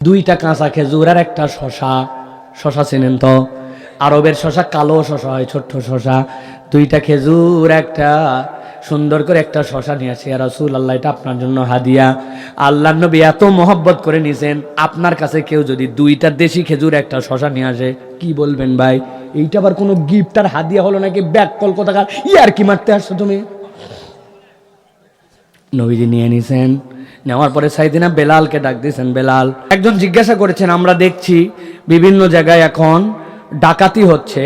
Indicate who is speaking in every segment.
Speaker 1: দুইটা কাঁচা খেজুর আর একটা শশা। শশা চেনেন তো? আরবের শশা কালো শশা হয়, ছোট্ট শশা। দুইটা খেজুর, একটা সুন্দর করে একটা শশা নিয়ে আসে। ইয়া রাসূলুল্লাহ, এটা আপনার জন্য হাদিয়া। আল্লাহর নবী এত মহব্বত করে নিছেন, আপনার কাছে কেউ যদি দুইটা দেশি খেজুর একটা শশা নিয়ে আসে, কি বলবেন ভাই? এইটা আবার কোনো গিফট আর হাদিয়া হলো নাকি? ব্যাক কল কোথাকার, ইয়ার কি মারতে আসছো তুমি? নবীজি নিয়ে নিছেন। নেওয়ার পরে সাইদিনা বেলালকে ডাক দিয়েছেন। বেলাল, একজন জিজ্ঞাসা করেছেন, আমরা দেখছি বিভিন্ন জায়গায় এখন ডাকাতি হচ্ছে।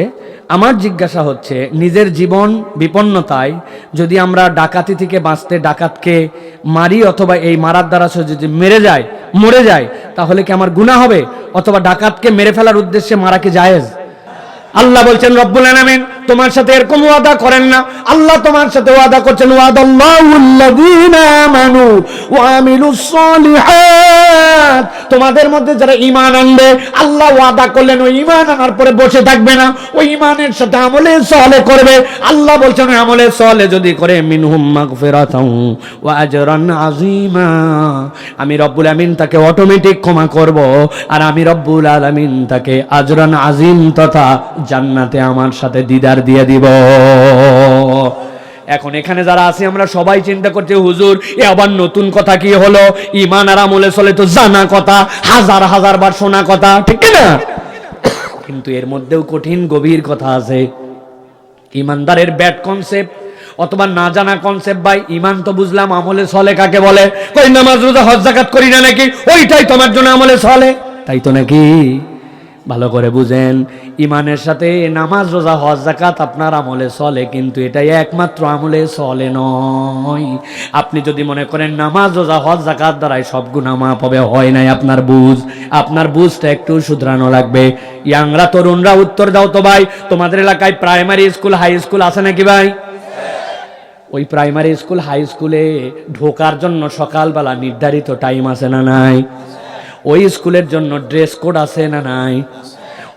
Speaker 1: আমার জিজ্ঞাসা হচ্ছে, নিজের জীবন বিপন্নতায় যদি আমরা ডাকাতি থেকে বাঁচতে ডাকাতকে মারি, অথবা এই মারার দ্বারা সে যদি মরে যায়, তাহলে কি আমার গুনাহ হবে? অথবা ডাকাতকে মেরে ফেলার উদ্দেশ্যে মারা কি জায়েজ? আল্লাহ বলছেন, রব্বুল আলামিন তোমার সাথে এরকম ওয়াদা করেন না। আল্লাহ তোমার সাথে ওয়াদা করছেন, ওয়াদাল্লাহুল্লাযীনা আমানু ওয়া আমিলুস সালিহাত। তোমাদের মধ্যে যারা ঈমান আনবে, আল্লাহ ওয়াদা করলেন ওই ঈমান আনার পরে বসে থাকবে না, ওই ঈমানের সাথে আমলে সালেহ করবে। আল্লাহ বলছেন আমলে সালেহ যদি করে, মিনহুম মাগফিরাতাও ওয়া আজরান আযীমা, আমি রব্বুল আলামিন তাকে অটোমেটিক ক্ষমা করব, আর আমি রব্বুল আলামিন তাকে আজরান আযীম তথা জান্নাতে আমার সাথে দিদার দিয়ে দিব। এখন এখানে যারা আছি আমরা সবাই চিন্তা করছি, হুজুর এ আবার নতুন কথা কি হলো? ঈমান আর আমলে চলে তো জানা কথা, হাজার হাজার বার শোনা কথা, ঠিক না? কিন্তু এর মধ্যেও কঠিন গভীর কথা আছে। ঈমানদারের ব্যাড কনসেপ্ট অথবা না জানা কনসেপ্ট। ভাই ঈমান তো বুঝলাম, আমলে চলে কাকে বলে? কই নামাজ রোজা হজ যাকাত করি না নাকি? ওইটাই তোমার জন্য আমলে চলে, তাই তো নাকি? ভালো করে বুঝেন, ঈমানের সাথে নামাজ রোজা হজ যাকাত আপনার আমলে চলে, কিন্তু এটাই একমাত্র আমলে চলে নয়। আপনি যদি মনে করেন নামাজ রোজা হজ যাকাত দ্বারাই সব গুনাহ মাফ হবে, হয় নাই। আপনার বুঝটা একটু শুধরানো লাগবে। ইয়াংরা, তরুণরা উত্তর দাও তো ভাই, তোমাদের এলাকায় প্রাইমারি স্কুল হাই স্কুল আছে নাকি ভাই? ওই প্রাইমারি স্কুল হাই স্কুলে ঢোকার জন্য সকালবেলা নির্ধারিত টাইম আছে না নাই? ওই স্কুলের জন্য ড্রেস কোড আছে না নাই?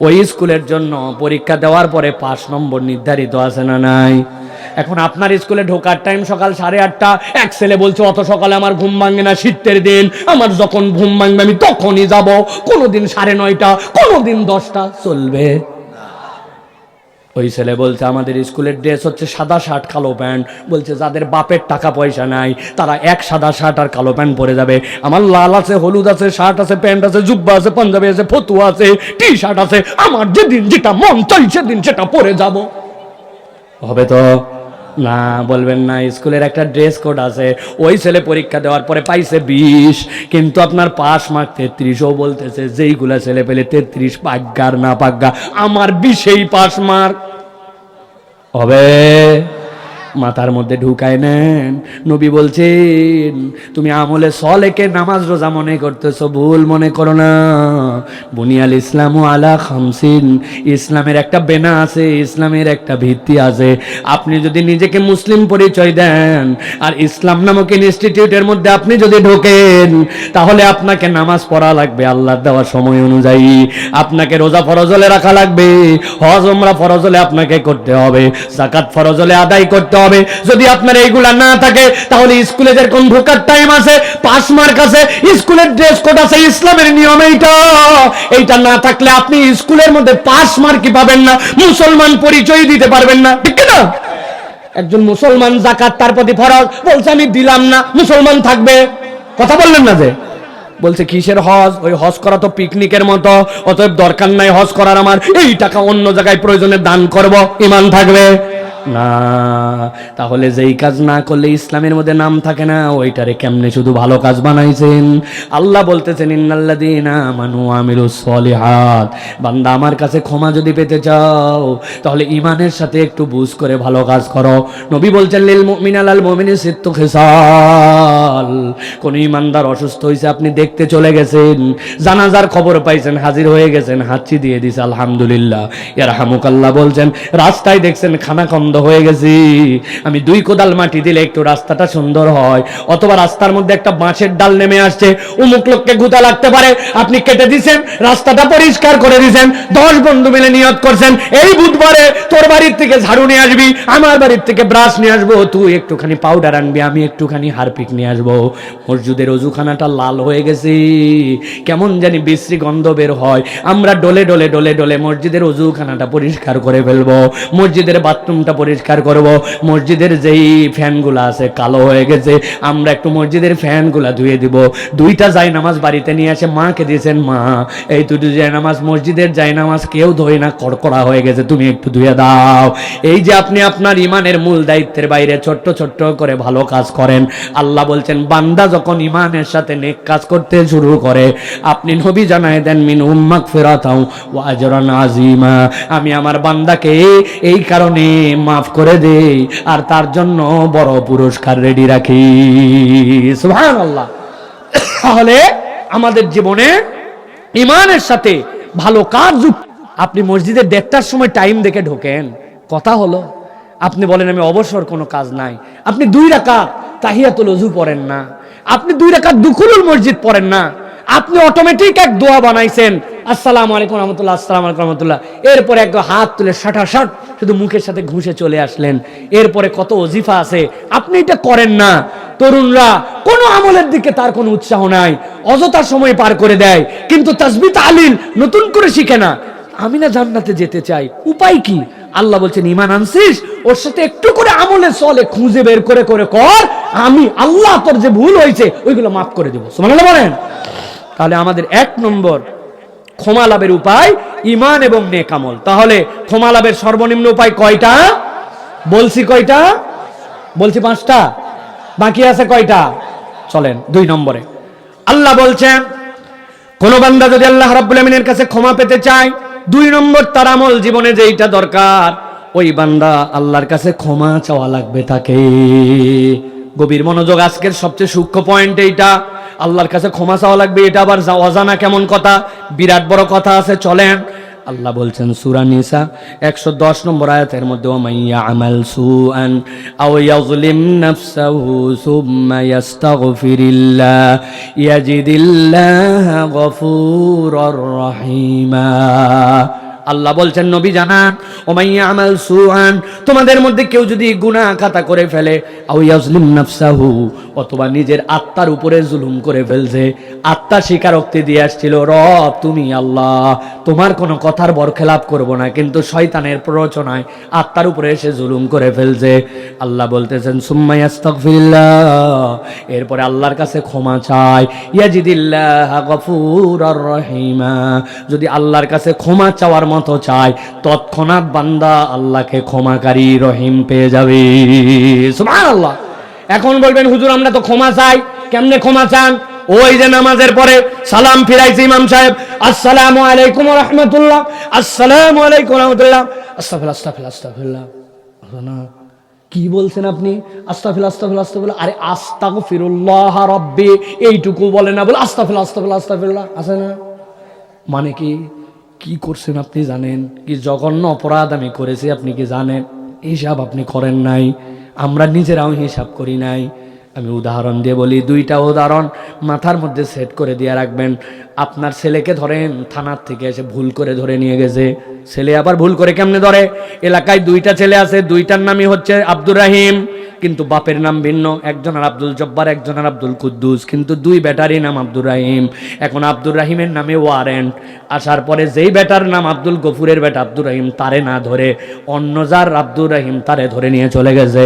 Speaker 1: ওই স্কুলের জন্য পরীক্ষা দেওয়ার পরে 5 নম্বর নির্ধারিত আছে না নাই? এখন আপনার স্কুলে ঢোকার টাইম সকাল 8:30। এক ছেলে বলছে, অত সকালে আমার ঘুম ভাঙে না, শীতের দিন, আমার যখন ঘুম ভাঙবে আমি তখনই যাব। কোনোদিন 9:30, কোনোদিন 10টা, চলবে? ওই ছেলে বলছে, আমাদের স্কুলের ড্রেস হচ্ছে সাদা শার্ট কালো প্যান্ট। বলছে, যাদের বাপের টাকা পয়সা নাই তারা এক সাদা শার্ট আর কালো প্যান্ট পরে যাবে। আমার লাল আছে, হলুদ আছে, শার্ট আছে, প্যান্ট আছে, জুব্বা আছে, পাঞ্জাবি আছে, ফতুয়া আছে, টি শার্ট আছে, আমার যেদিন যেটা মন চাই সেদিন সেটা পরে যাব। হবে তো? না, বলবেন না, স্কুলের একটা ড্রেস কোড আছে। ওই ছেলে পরীক্ষা দেওয়ার পরে পাইছে 20, কিন্তু আপনার পাস মার্ক 33। বলতেছে যেইগুলা ছেলে পেলে 33 পাগ্গার না পাগ্গা, আমার 20এই পাস মার্ক। হবে? মাথার মধ্যে ঢুকায় নেন। নবী বলছেন, তুমি আমলে সলেকে নামাজ রোজা মনে করতেছো, ভুল মনে করো না। বুনিয়াল ইসলামু আলা খামসিন, ইসলামের একটা বেনা আছে, ইসলামের একটা ভিত্তি আছে। আপনি যদি নিজেকে মুসলিম পরিচয় দেন আর ইসলাম নামক ইনস্টিটিউটের মধ্যে আপনি যদি ঢোকেন, তাহলে আপনাকে নামাজ পড়া লাগবে আল্লাহর দেওয়া সময় অনুযায়ী, আপনাকে রোজা ফরজ হলে রাখা লাগবে, হজ ওমরা ফরজ হলে আপনাকে করতে হবে, যাকাত ফরজ হলে আদায় করতে হবে। যদি আপনার এইগুলা না থাকে, তাহলে স্কুলে যেরকম ঢোকার টাইম আছে, পাস মার্ক আছে, স্কুলের ড্রেস কোড আছে, ইসলামের নিয়ম এইটা না থাকলে আপনি স্কুলের মধ্যে পাস মার্কই পাবেন না, মুসলমান পরিচয় দিতে পারবেন না, ঠিক না? একজন মুসলমান যাকাত তার প্রতি ফরজ, বলছে আমি দিলাম না, মুসলমান থাকবে? কথা বললেন না যে? বলছে কিসের হজ? ওই হজ করা তো পিকনিকের মতো, অতএব দরকার নাই হজ করার, আমার এই টাকা অন্য জায়গায় প্রয়োজনে দান করব, ঈমান থাকবে না। তাহলে যেই কাজ না করলে ইসলামের মধ্যে নাম থাকে না, ওইটারে কেমনে শুধু ভালো কাজ বানাইছেন? আল্লাহ বলতেছেন, ইন্নাল্লাযীনা আমানু ওয়া আমিলুস সলিহাত। বান্দা, আমার কাছে ক্ষমা যদি পেতে চাও, তাহলে ঈমানের সাথে একটু বুঝ করে ভালো কাজ করো। নবী বলছেন, লিল মুমিনি আলাল মুমিনি সিত্তু খিসাল। কোন ঈমানদার অসুস্থ হয়েছে, আপনি দেখতে চলে গেছেন, জানাজার খবর পাইছেন, হাজির হয়ে গেছেন, হাঁচি দিয়ে দিছে, আলহামদুলিল্লাহ, ইয়ারহামুকাল্লাহ বলছেন। রাস্তায় দেখছেন খানাখন্দ অন্ধ হয়ে গেছি, আমি 2 কোদাল মাটি দিলে একটু রাস্তাটা সুন্দর হয়, অথবা রাস্তার মধ্যে একটা বাঁশের ডাল নেমে আসছে, অমুক লোককে গুতা লাগতে পারে, আপনি কেটে দিছেন, রাস্তাটা পরিষ্কার করে দিছেন, 10 বন্ধু মিলে নিয়ত করছেন এই বুধবারে তোর বাড়ির থেকে ঝাড়ু নিয়ে আসবি, আমার বাড়ির থেকে ব্রাশ নিয়ে আসবো, তুই একটুখানি পাউডার আনবি, আমি একটুখানি হারপিক নিয়ে আসবো। মসজিদের অজুখানাটা লাল হয়ে গেছে, কেমন জানি বিশ্রী গন্ধ বের হয়, আমরা ডলে ডলে ডলে ডলে মসজিদের অজুখানাটা পরিষ্কার করে ফেলবো, মসজিদের বাথরুমটা পরিষ্কার করব, মসজিদের যেই ফ্যানগুলো আছে কালো হয়ে গেছে, আমরা একটু মসজিদের ফ্যানগুলা ধুয়ে দিব। 2টা জায়নামাজ বাড়িতে নিয়ে আসে মাকে দিয়েছেন, মা এই 2টি জায়নামাজ মসজিদের জায়নামাজ কেউ ধোয় না, কড়কড়া হয়ে গেছে, তুমি একটু ধুয়ে দাও। এই যে আপনি আপনার ইমানের মূল দায়িত্বের বাইরে ছোট্ট ছোট্ট করে ভালো কাজ করেন। আল্লাহ বলছেন বান্দা যখন ইমানের সাথে নেক কাজ করতে শুরু করে, আপনি নবী জানায় দেন মিনহুম মাগফিরাতাও ওয়া আজরান আযীমা, আমি আমার বান্দাকে এই কারণে মাফ করে দেই আর তার জন্য বড় পুরস্কার রেডি রাখি। সুবহানাল্লাহ। তাহলে আমাদের জীবনে ইমানের সাথে ভালো কাজ যুক্ত। আপনি মসজিদে 1:30টার সময় টাইম দেখে ঢোকেন, কথা হলো, আপনি বলেন আমি অবসর কোনো কাজ নাই, আপনি 2 রাকাত তাহিয়াতুল ওযু পড়েন না, আপনি 2 রাকাত দুখুলুল মসজিদ পড়েন না, আপনি অটোমেটিক এক দোয়া বানাইছেন আসসালামু আলাইকুম রাহমাতুল্লাহ, আসসালামু আলাইকুম রাহমাতুল্লাহ, এরপরে এক হাত তুলে শাটাশাট শুধু মুখের সাথে ঘুষে চলে আসলেন, এরপরে কত ওজিফা আছে আপনি এটা করেন না। তরুণরা কোনো আমলের দিকে তার কোনো উৎসাহ নাই, অযথা সময় পার করে দেয়, কিন্তু তাসবিহ তাহলিল নতুন করে শিখে না। আমি না জান্নাতে যেতে চাই, উপায় কি? আল্লাহ বলছেন ঈমান আনছিস, ওর সাথে একটু করে আমলে চলে খুঁজে বের করে করে কর, আমি আল্লাহ তোর যে ভুল হয়েছে ওইগুলো মাফ করে দেবো। সুবহানাল্লাহ বলেন। তাহলে আমাদের 1 নম্বর ক্ষমা লাভের উপায় ঈমান এবং নেক আমল। তাহলে ক্ষমা লাভের সর্বনিম্ন উপায় কয়টা বলছি? কয়টা বলছি? 5টা, বাকি আছে কয়টা? চলেন 2 নম্বরে। আল্লাহ বলছেন কোন বান্দা যদি আল্লাহ রাব্বুল আমিনের কাছে ক্ষমা পেতে চায়, 2 নম্বর তার আমল জীবনে যেইটা দরকার, ওই বান্দা আল্লাহর কাছে ক্ষমা চাওয়া লাগবে তাকে। গভীর মনোযোগ, আজকের সবচেয়ে সূক্ষ্ম পয়েন্ট এইটা, আল্লাহর কাছে ক্ষমা চাওয়া লাগবে। এটা আবার অজানা কেমন কথা, বিরাট বড় কথা আছে। চলেন আল্লাহ বলছেন সূরা নিসা 110 নম্বর আয়াতের মধ্যে, ওমাইয়া আমাল সুআন আও ইয়াযলিম নাফসাহু সুম্মা ইস্তাগফিরিল্লাহ ইয়াজিদিল্লাহ গফুরুর রহিমা। আল্লাহ বলছেন নবী জানান, ওমাইয়া আমাল সুআন, তোমাদের মধ্যে কেউ যদি গুনাহ খাতা করে ফেলে, আও ইয়াজলিম নাফসাহু, অথবা নিজের আত্মার উপরে জুলুম করে ফেলছে, আত্মা স্বীকারোক্তি দিয়ে আসছিল রব তুমি আল্লাহ, তোমার কোনো কথার বরখেলাপ করব না, কিন্তু শয়তানের প্ররোচনায় আত্মার উপরে এসে জুলুম করে ফেলছে। আল্লাহ বলতেছেন সুম্মা ইস্তাগফিরিল্লাহ, এরপরে আল্লাহর কাছে ক্ষমা চায়, ইয়াজিদিল্লাহ গফুরুর রহিমা, যদি আল্লাহর কাছে ক্ষমা চাওয়ার মতো চায়, তৎক্ষণাৎ বান্দা আল্লাহকে ক্ষমাকারী রহিম পেয়ে যাবে। সুবহানাল্লাহ। এখন বলবেন হুজুর আমরা তো ক্ষমা চাই, কেমনে ক্ষমা চান? ওই যে নামাজের পরে সালাম ফিরাইছে ইমাম সাহেব, আসসালামু আলাইকুম ওয়া রাহমাতুল্লাহ, আসসালামু আলাইকুম ওয়া রাহমাতুল্লাহ, আস্তাগফিরুল্লাহ আস্তাগফিরুল্লাহ আস্তাগফিরুল্লাহ, না কি বলছেন আপনি? আস্তাগফিরুল্লাহ আস্তাগফিরুল্লাহ আস্তাগফিরুল্লাহ, আরে আস্তাগফিরুল্লাহ রাব্বি এইটুকু বলে না, বলে আস্তাগফিরুল্লাহ আস্তাগফিরুল্লাহ আস্তাগফিরুল্লাহ, আছে না? মানে কি করছেন আপনি জানেন? কি জঘন্য অপরাধ আমি করেছি আপনি কি জানেন? হিসাব আপনি করেন নাই, আমরা নিজেরাও হিসাব করি নাই। আমি উদাহরণ দিয়ে বলি, 2টা উদাহরণ মাথার মধ্যে সেট করে দিয়ে রাখবেন। আপনার ছেলেকে ধরেন থানার থেকে এসে ভুল করে ধরে নিয়ে গেছে, ছেলে আবার ভুল করে কেমনে ধরে? এলাকায় 2টা ছেলে আছে, 2টার নামই হচ্ছে আব্দুর রাহিম, কিন্তু বাপের নাম ভিন্ন, একজনের আব্দুল জব্বার একজনের আব্দুল কুদ্দুস, কিন্তু 2 বেটারই নাম আব্দুর রাহিম। এখন আব্দুর রাহিমের নামে ওয়ারেন্ট আসার পরে যেই বেটার নাম আব্দুল গফুরের বেটা আব্দুর রাহিম, তারে না ধরে অন্য যার আব্দুর রাহিম তারে ধরে নিয়ে চলে গেছে।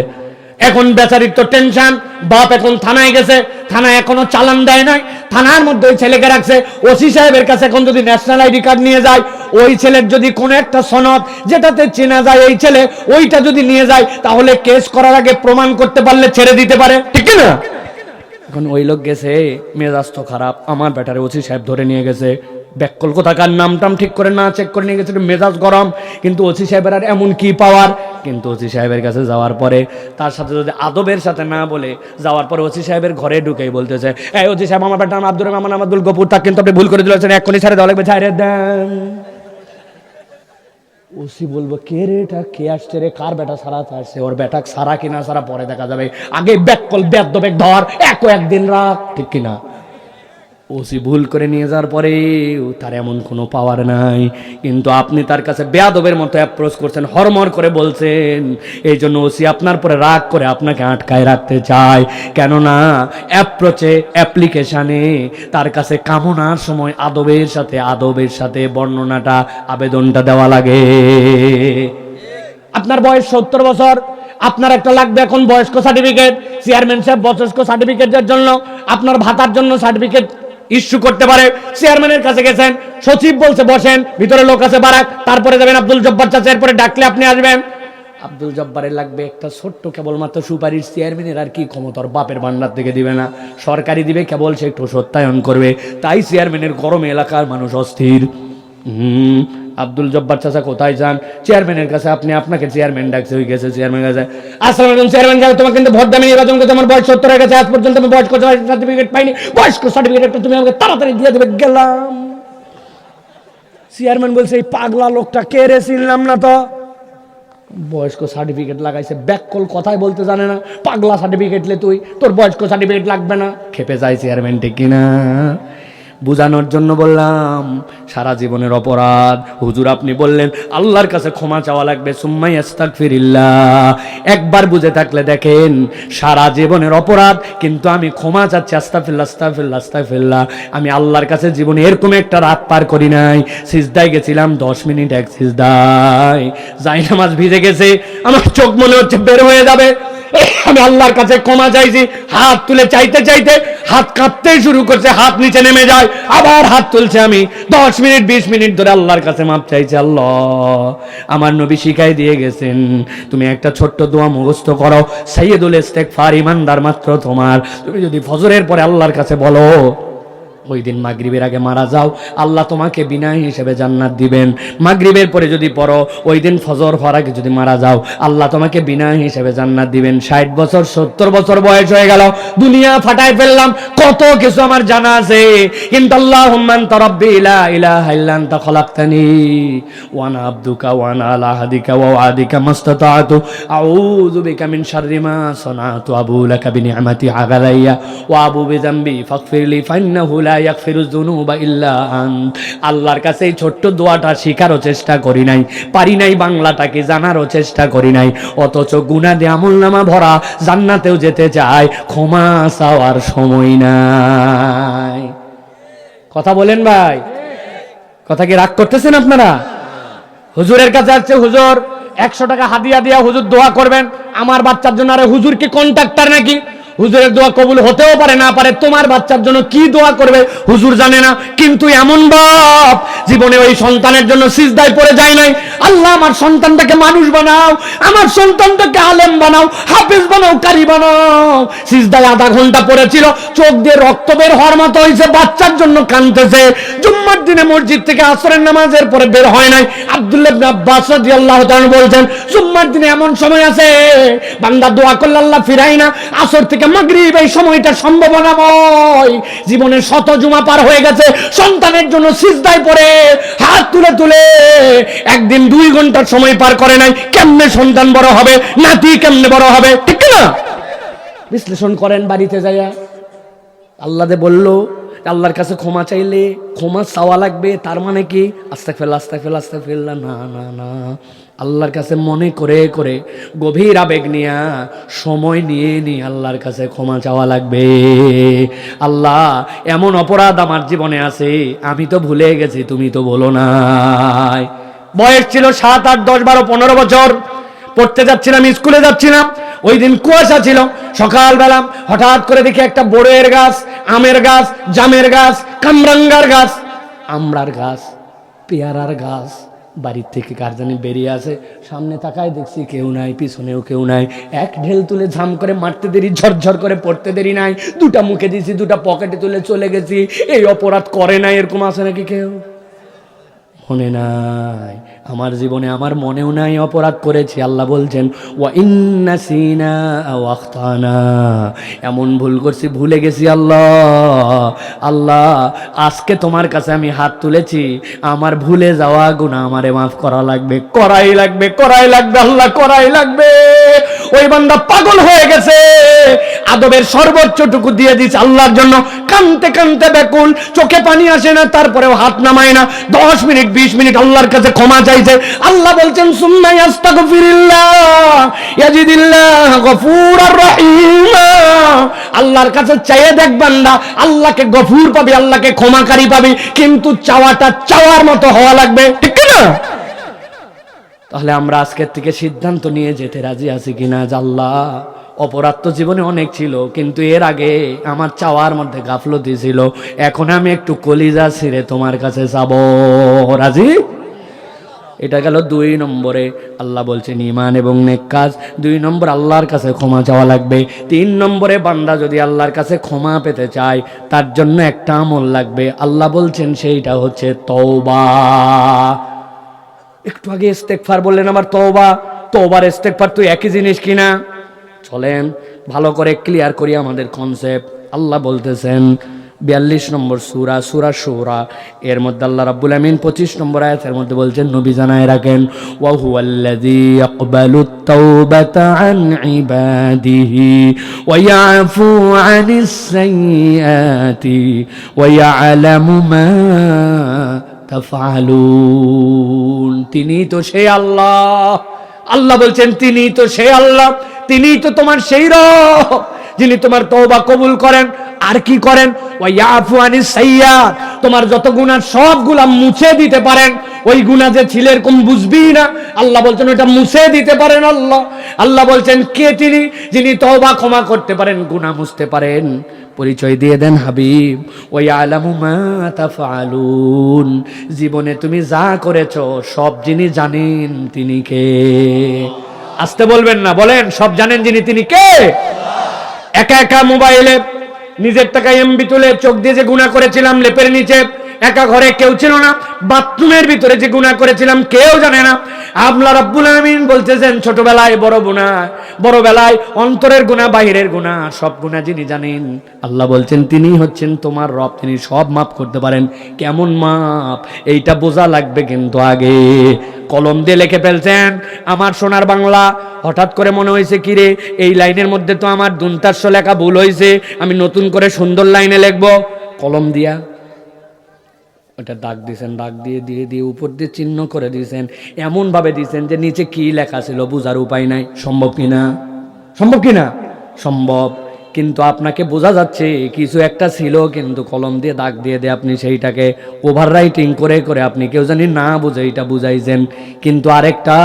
Speaker 1: এখন বেচারির তো টেনশন, বাপ এখন থানায় গেছে, থানায় এখনো চালান দেয় নাই, থানার মধ্যে ওই ছেলেকে রাখছে। ওসি সাহেবের কাছে এখন যদি ন্যাশনাল আইডি কার্ড নিয়ে যায়, ওই ছেলের যদি কোনো একটা সনদ যেটাতে চেনা যায় এই ছেলে, ওইটা যদি নিয়ে যায়, তাহলে কেস করার আগে প্রমাণ করতে পারলে ছেড়ে দিতে পারে, ঠিক না? এখন ওই লোক গেছে, মেজাজ তো খারাপ, আমার ব্যাটারে ওসি সাহেব ধরে নিয়ে গেছে, ব্যাককল কোথাকার নামটাম ঠিক করে না চেক করে নিয়ে গেছে, মেজাজ গরম। কিন্তু ওসি সাহেবের আর এমন কি পাওয়ার? কিন্তু ওসি সাহেবের কাছে যাওয়ার পরে তার সাথে যদি আদবের সাথে না বলে, যাওয়ার পরে ওসি সাহেবের ঘরে ঢুকেই বলতেছে, এই ওসি সাহেব আমার ব্যাটার নাম আব্দুর রহমান আব্দুল গফুর, তা কিন্তু আপনি ভুল করে দিলেন, এক্ষুনি ছেড়ে দেওয়া লাগবে, ছাড়ে দেন। ওসি বলবো কে রে, এটা কে আসছে রে, কার বেটা সারাতে আসছে, ওর বেটা সারা কিনা সারা পরে দেখা যাবে, আগে ব্যাক কল বেদ ধর একদিন রাখ, ঠিক কিনা? ওসি ভুল করে নিয়ে যাওয়ার পরে তার এমন কোনো পাওয়ার নাই, কিন্তু আপনি তার কাছে বেয়াদবের মতো অ্যাপ্রোচ করছেন, হরমর করে বলছেন, এই জন্য ওসি আপনার পরে রাগ করে আপনাকে আটকায় রাখতে চায়। কেননা অ্যাপ্রোচে, অ্যাপ্লিকেশানে তার কাছে কামনার সময় আদবের সাথে বর্ণনাটা, আবেদনটা দেওয়া লাগে। আপনার বয়স 70 বছর, আপনার একটা লাগবে এখন বয়স্ক সার্টিফিকেট, চেয়ারম্যান সাহেব বয়স্ক সার্টিফিকেটের জন্য, আপনার ভাতার জন্য সার্টিফিকেট ইস্যু করতে পারে, চেয়ারম্যানের কাছে গেছেন, সচিব বলছে বসেন, ভিতরে লোক আছে বারাক, তারপরে যাবেন আব্দুল জব্বার চাচা, এরপরে ডাকলে আপনি আসবেন। আব্দুল জব্বারের লাগবে একটা ছোট্ট কেবলমাত্র সুপারিশ, চেয়ারম্যানের আর কি ক্ষমতা, বাপের ভান্ডার থেকে দিবে না, সরকারি দিবে, কেবল সে একটু সত্যায়ন করবে, তাই চেয়ারম্যানের গরমে এলাকার মানুষ অস্থির। আব্দুল জব্বার চাচা কোথায় যান? চেয়ারম্যানের কাছে। আপনাকে চেয়ারম্যান ডাকছে, হয়ে গেছে চেয়ারম্যান কাছে, আসসালামু আলাইকুম চেয়ারম্যান সাহেব, তোমাকে কিন্তু ভোট দামি নির্বাচন করতে, আমার বয়স 70 হয়ে গেছে, আজ পর্যন্ত আমি বয়স্ক সার্টিফিকেট পাইনি, বয়স্ক সার্টিফিকেটটা তুমি আমাকে তাড়াতাড়ি দিয়ে দেবে। গেলাম, চেয়ারম্যান বলছে এই পাগলা লোকটা কে রে, চিনলাম না তো। বয়স্ক সার্টিফিকেট লাগাইছে, ব্যাককল কথাই বলতে জানে না, পাগলা সার্টিফিকেট লে তুই, তোর বয়স্ক সার্টিফিকেট লাগবে না। খেপে যায় চেয়ারম্যান, ঠিক কিনা? বুঝানোর জন্য বললাম, সারা জীবনের অপরাধ হুজুর আপনি বললেন আল্লাহর কাছে ক্ষমা চাওয়া লাগবে, সুম্মাই আস্তাগফিরিল্লাহ, একবার বুঝে থাকলে দেখেন সারা জীবনের অপরাধ, কিন্তু আমি ক্ষমা চাচ্ছি, আস্তাগফিরুল্লাহ আস্তাগফিরুল্লাহ আস্তাগফিরুল্লাহ। আমি আল্লাহর কাছে জীবনে এরকম একটা রাত পার করি নাই, সিজদায় গেছিলাম 10 মিনিট এক সিজদায়, যাই নামাজ ভিজে গেছে, আমার চোখ মনে হচ্ছে বের হয়ে যাবে, আমি আল্লাহর কাছে ক্ষমা চাইছি, হাত তুলে চাইতে চাইতে হাত কাঁপতেই শুরু করছে, হাত নিচে নেমে যায়, আবার হাত তুলছে, আমি 10 মিনিট 20 মিনিট ধরে আল্লাহর কাছে মাপ চাইছি। আল্লাহ আমার নবী শিখাই দিয়ে গেছেন, তুমি একটা ছোট্ট দোয়া মুখস্থ করো, সাইয়্যিদুল ইস্তিগফার, ইমানদার মাত্র তোমার, তুমি যদি ফজরের পরে আল্লাহর কাছে বলো, ওই দিন মাগরিবের আগে মারা যাও, আল্লাহ তোমাকে বিনা হিসেবে জান্নাত দিবেন। মাগরিবের পরে যদি পড়ো, ওই দিন ফজর হওয়ার আগে যদি মারা যাও, আল্লাহ তোমাকে বিনা হিসেবে জান্নাত দিবেন। 60 বছর 70 বছর বয়স হয়ে গেল, দুনিয়া ফাটাই ফেললাম, কত কিছু আমার জানা আছে, কিন্তু আল্লাহুম্মা আনতা রাব্বি লা ইলাহা ইল্লা আনতা খলাকতানি ওয়া আনা আবদুকা ওয়া আনা আলা আহদিকা ওয়া ওয়াদিকা মাসতাতাতু আউযু বিকা মিন শাররি মা সানাতু আবু লাকা বিনি'মাতি আলাইয়া ওয়া আবু বিযামবি ফাগফিরলি ফাইন্নাহু লা ইয়াগফিরুয যুনুবা ইল্লা আনত। আল্লাহর কাছে এই ছোট্ট দোয়াটা শিখারও চেষ্টা করি নাই, পারি নাই, বাংলাটাকে জানারও চেষ্টা করি নাই, অথচ গুনাহ দিয়ে আমলনামা ভরা, জান্নাতেও যেতে চায়, ক্ষমা চাওয়ার সময় নাই। কথা বলেন ভাই, কথা কি রাগ করতেছেন আপনারা? হুজুরের কাছে আসছে, হুজুর 100 টাকা হাদিয়া দিয়া হুজুর দোয়া করবেন আমার বাচ্চার জন্য। আরে হুজুর কি কন্ট্রাক্টর নাকি? হুজুরের দোয়া কবুল হতেও পারে না পারে, তোমার বাচ্চার জন্য কি দোয়া করবে হুজুর জানে না। কিন্তু এমন বাপ জীবনে ওই সন্তানের জন্য সিজদায় পড়ে যায় নাই, আল্লাহ আমার সন্তানটাকে মানুষ বানাও, আমার সন্তানটাকে আলেম বানাও, হাফেজ বানাও, কারি বানাও। সিজদায় আধা ঘন্টা পড়েছিল, চোখ দিয়ে রক্ত বের হওয়ার মতো হয়েছে, বাচ্চার জন্য কাঁদতেছে। জুম্মার দিনে মসজিদ থেকে আসরের নামাজের পরে বের হয় নাই। আব্দুল্লাহ ইবনে আব্বাস রাদিয়াল্লাহু তাআলা বলছেন, জুম্মার দিনে এমন সময় আছে বান্দা দোয়া করলে আল্লাহ ফিরায় না, আসর থেকে মাগরিব এই সময়টা সম্ভাবনাময়। জীবনের শত জুমা পার হয়ে গেছে, সন্তানের জন্য সিজদায় পড়ে হাত তুলে তুলে একদিন 2 ঘন্টার সময় পার করে নাই। কেমনে সন্তান বড় হবে, নাতি কেমনে বড় হবে, ঠিক না? বিশ্লেষণ করেন বাড়িতে যাইয়া। আল্লাহ দে বলল আল্লাহর কাছে ক্ষমা চাইলে ক্ষমা চাওয়া লাগবে, তার মানে কি আস্তাগফিরুল্লাহ আস্তাগফিরুল্লাহ আস্তাগফিরুল্লাহ? না না না, আল্লাহর কাছে মনে করে করে গভীর আবেগ নিয়ে সময় নিয়ে নিয়ে আল্লাহর কাছে ক্ষমা চাওয়া লাগবে। আল্লাহ এমন অপরাধ আমার জীবনে আছে, আমি তো ভুলে গেছি, তুমি তো বলো নাই। বয়স ছিল 7, 8, 10, 12, 15 বছর, পড়তে যাচ্ছিলাম, স্কুলে যাচ্ছিলাম। ওই দিন কুয়াশা ছিল, সকালবেলা হঠাৎ করে দেখি একটা বড়ের গাছ, আমের গাছ, জামের গাছ, কামরাঙ্গার গাছ, আমড়ার গাছ, পেয়ারার গাছ, বাড়ির থেকে কার জানি বেরিয়ে আসে, সামনে তাকায় দেখছি কেউ নাই, পিছনেও কেউ নাই। এক ঢেল তুলে ঝাম করে মারতে দেরি, ঝরঝর করে পড়তে দেরি নাই, 2টা মুখে দিছি, 2টা পকেটে তুলে চলে গেছি। এই অপরাধ করে নাই, এরকম আছে নাকি কেউ? মনে নাই, আমার জীবনে আমার মনেও নাই অপরাধ করেছি। আল্লাহ বলছেন ওয়া ইন্নাসিনা আও আখতানা, এমন ভুল করছি, ভুলে গেছি আল্লাহ। আল্লাহ আজকে তোমার কাছে আমি হাত তুলেছি, আমার ভুলে যাওয়া গুনাহ আমারে মাফ করা লাগবে, করাই লাগবে, করাই লাগবে আল্লাহ, করাই লাগবে। ওই বান্দা পাগল হয়ে গেছে, আদবের সর্বোচ্চটুকু দিয়ে দিচ্ছে আল্লাহর জন্য, কানতে কানতে ব্যাকুল, চোখে পানি আসে না, তারপরেও হাত নামায় না। 10 মিনিট 20 মিনিট আল্লাহর কাছে ক্ষমা চাইছে। আল্লাহ বলছেন সুম্মা ইয়াস্তাগফিরিল্লাহ ইয়াজিদিল্লাহ গফুরার রহিমা। আল্লাহর কাছে চাইয়ে দেখ বান্দা, আল্লাহকে গফুর পাবি, আল্লাহকে ক্ষমাকারী পাবি, কিন্তু চাওয়াটা চাওয়ার মতো হওয়া লাগবে, ঠিক না? তাহলে আমরা আজকের থেকে সিদ্ধান্ত নিয়ে যেতে রাজি আছি কিনা যে আল্লাহ অপরাধ তো জীবনে অনেক ছিল, কিন্তু এর আগে আমার চাওয়ার মধ্যে গাফলতি ছিল, এখন আমি একটু কলিজা ছিঁড়ে তোমার কাছে যাবো, রাজি? এটা গেল 2 নম্বরে। আল্লাহ বলছেন ঈমান এবং নেক কাজ। 2 নম্বর আল্লাহর কাছে ক্ষমা চাওয়া লাগবে। 3 নম্বরে বান্দা যদি আল্লাহর কাছে ক্ষমা পেতে চায়, তার জন্য একটা আমল লাগবে। আল্লাহ বলছেন সেইটা হচ্ছে তওবা। একটু আগে ইস্তেগফার বললেন, আবার তওবা। তওবার ইস্তেগফার তো একই জিনিস কিনা? চলেন ভালো করে ক্লিয়ার করি আমাদের কনসেপ্ট। আল্লাহ বলতেছেন 42 নম্বর সূরা, সূরা শুরা, এর মধ্যে আল্লাহ রাব্বুল আমিন 25 নম্বর আয়াতের মধ্যে বলছেন, নবী জানায় রাখেন, ওয়া হুয়াল্লাযী ইয়াকবালুত তাওবাতা আন ইবাদিহি ওয়া ইয়াফু আনিস সাইয়্যাতি ওয়া ইয়ালামু মা তাফআলুন। তিনি তো সেই আল্লাহ, আল্লাহ বলছেন তিনি তো সেই আল্লাহ, তিনি তো তোমার সেই রব যিনি তোমার তওবা কবুল করেন। আর কি করেন? ওয়া ইয়াফু আনিস সাইয়্যাত, তোমার যত গুনাহ সবগুলা মুছে দিতে পারেন। ওই গুনাহ যে ছিল এরকম বুঝবি না, আল্লাহ বলছেন ওটা মুছে দিতে পারেন আল্লাহ। আল্লাহ বলছেন কে তিনি? যিনি তওবা ক্ষমা করতে পারেন, গুনাহ মুছতে পারেন। পরিচয় দিয়ে দেন হাবিব, ওয়া ইয়ালামু মা তাফআলুন, জীবনে তুমি যা করেছো সব যিনি জানেন তিনি কে। আসতে বলবেন না, বলেন সব জানেন যিনি, তিনি কে? একা একা মোবাইলে নিজের টাকা এমবি তুলে চোখ দিয়ে যে গুনাহ করেছিলাম লেপের নিচে, একা ঘরে কেউ ছিল না, বাথরুমের ভিতরে যে গুনাহ করেছিলাম কেউ জানে না। আল্লাহ রাব্বুল আমিন বলতেছেন ছোটবেলায় বড় গুনাহ, বড়বেলায় অন্তরের গুনাহ, বাহিরের গুনাহ, সব গুনাহ যিনি জানেন, আল্লাহ বলছেন তিনি হচ্ছেন তোমার রব, তিনি সব মাফ করতে পারেন। কেমন মাপ এইটা বোঝা লাগবে, কিন্তু আগে কলম দিয়ে লিখে ফেলছেন আমার সোনার বাংলা। হঠাৎ করে মনে হয়েছে কি রে, এই লাইনের মধ্যে তো আমার দুনতাস্য লেখা ভুল হয়েছে, আমি নতুন করে সুন্দর লাইনে লিখবো। কলম দিয়া ওটা দাগ দিয়েছেন, দাগ দিয়ে দিয়ে দিয়ে উপর দিয়ে চিহ্ন করে দিয়েছেন, এমন ভাবে দিয়েছেন যে নিচে কি লেখা ছিল বুঝার উপায় নাই। সম্ভব কিনা? সম্ভব কিনা? সম্ভব। কিন্তু আপনাকে বোঝা যাচ্ছে কিছু একটা ছিল, কিন্তু কলম দিয়ে দাগ দিয়ে দিয়ে আপনি সেইটাকে ওভার রাইটিং করে করে আপনি কেউ জানি না বুঝে এটা বুঝাইছেন। কিন্তু আরেকটা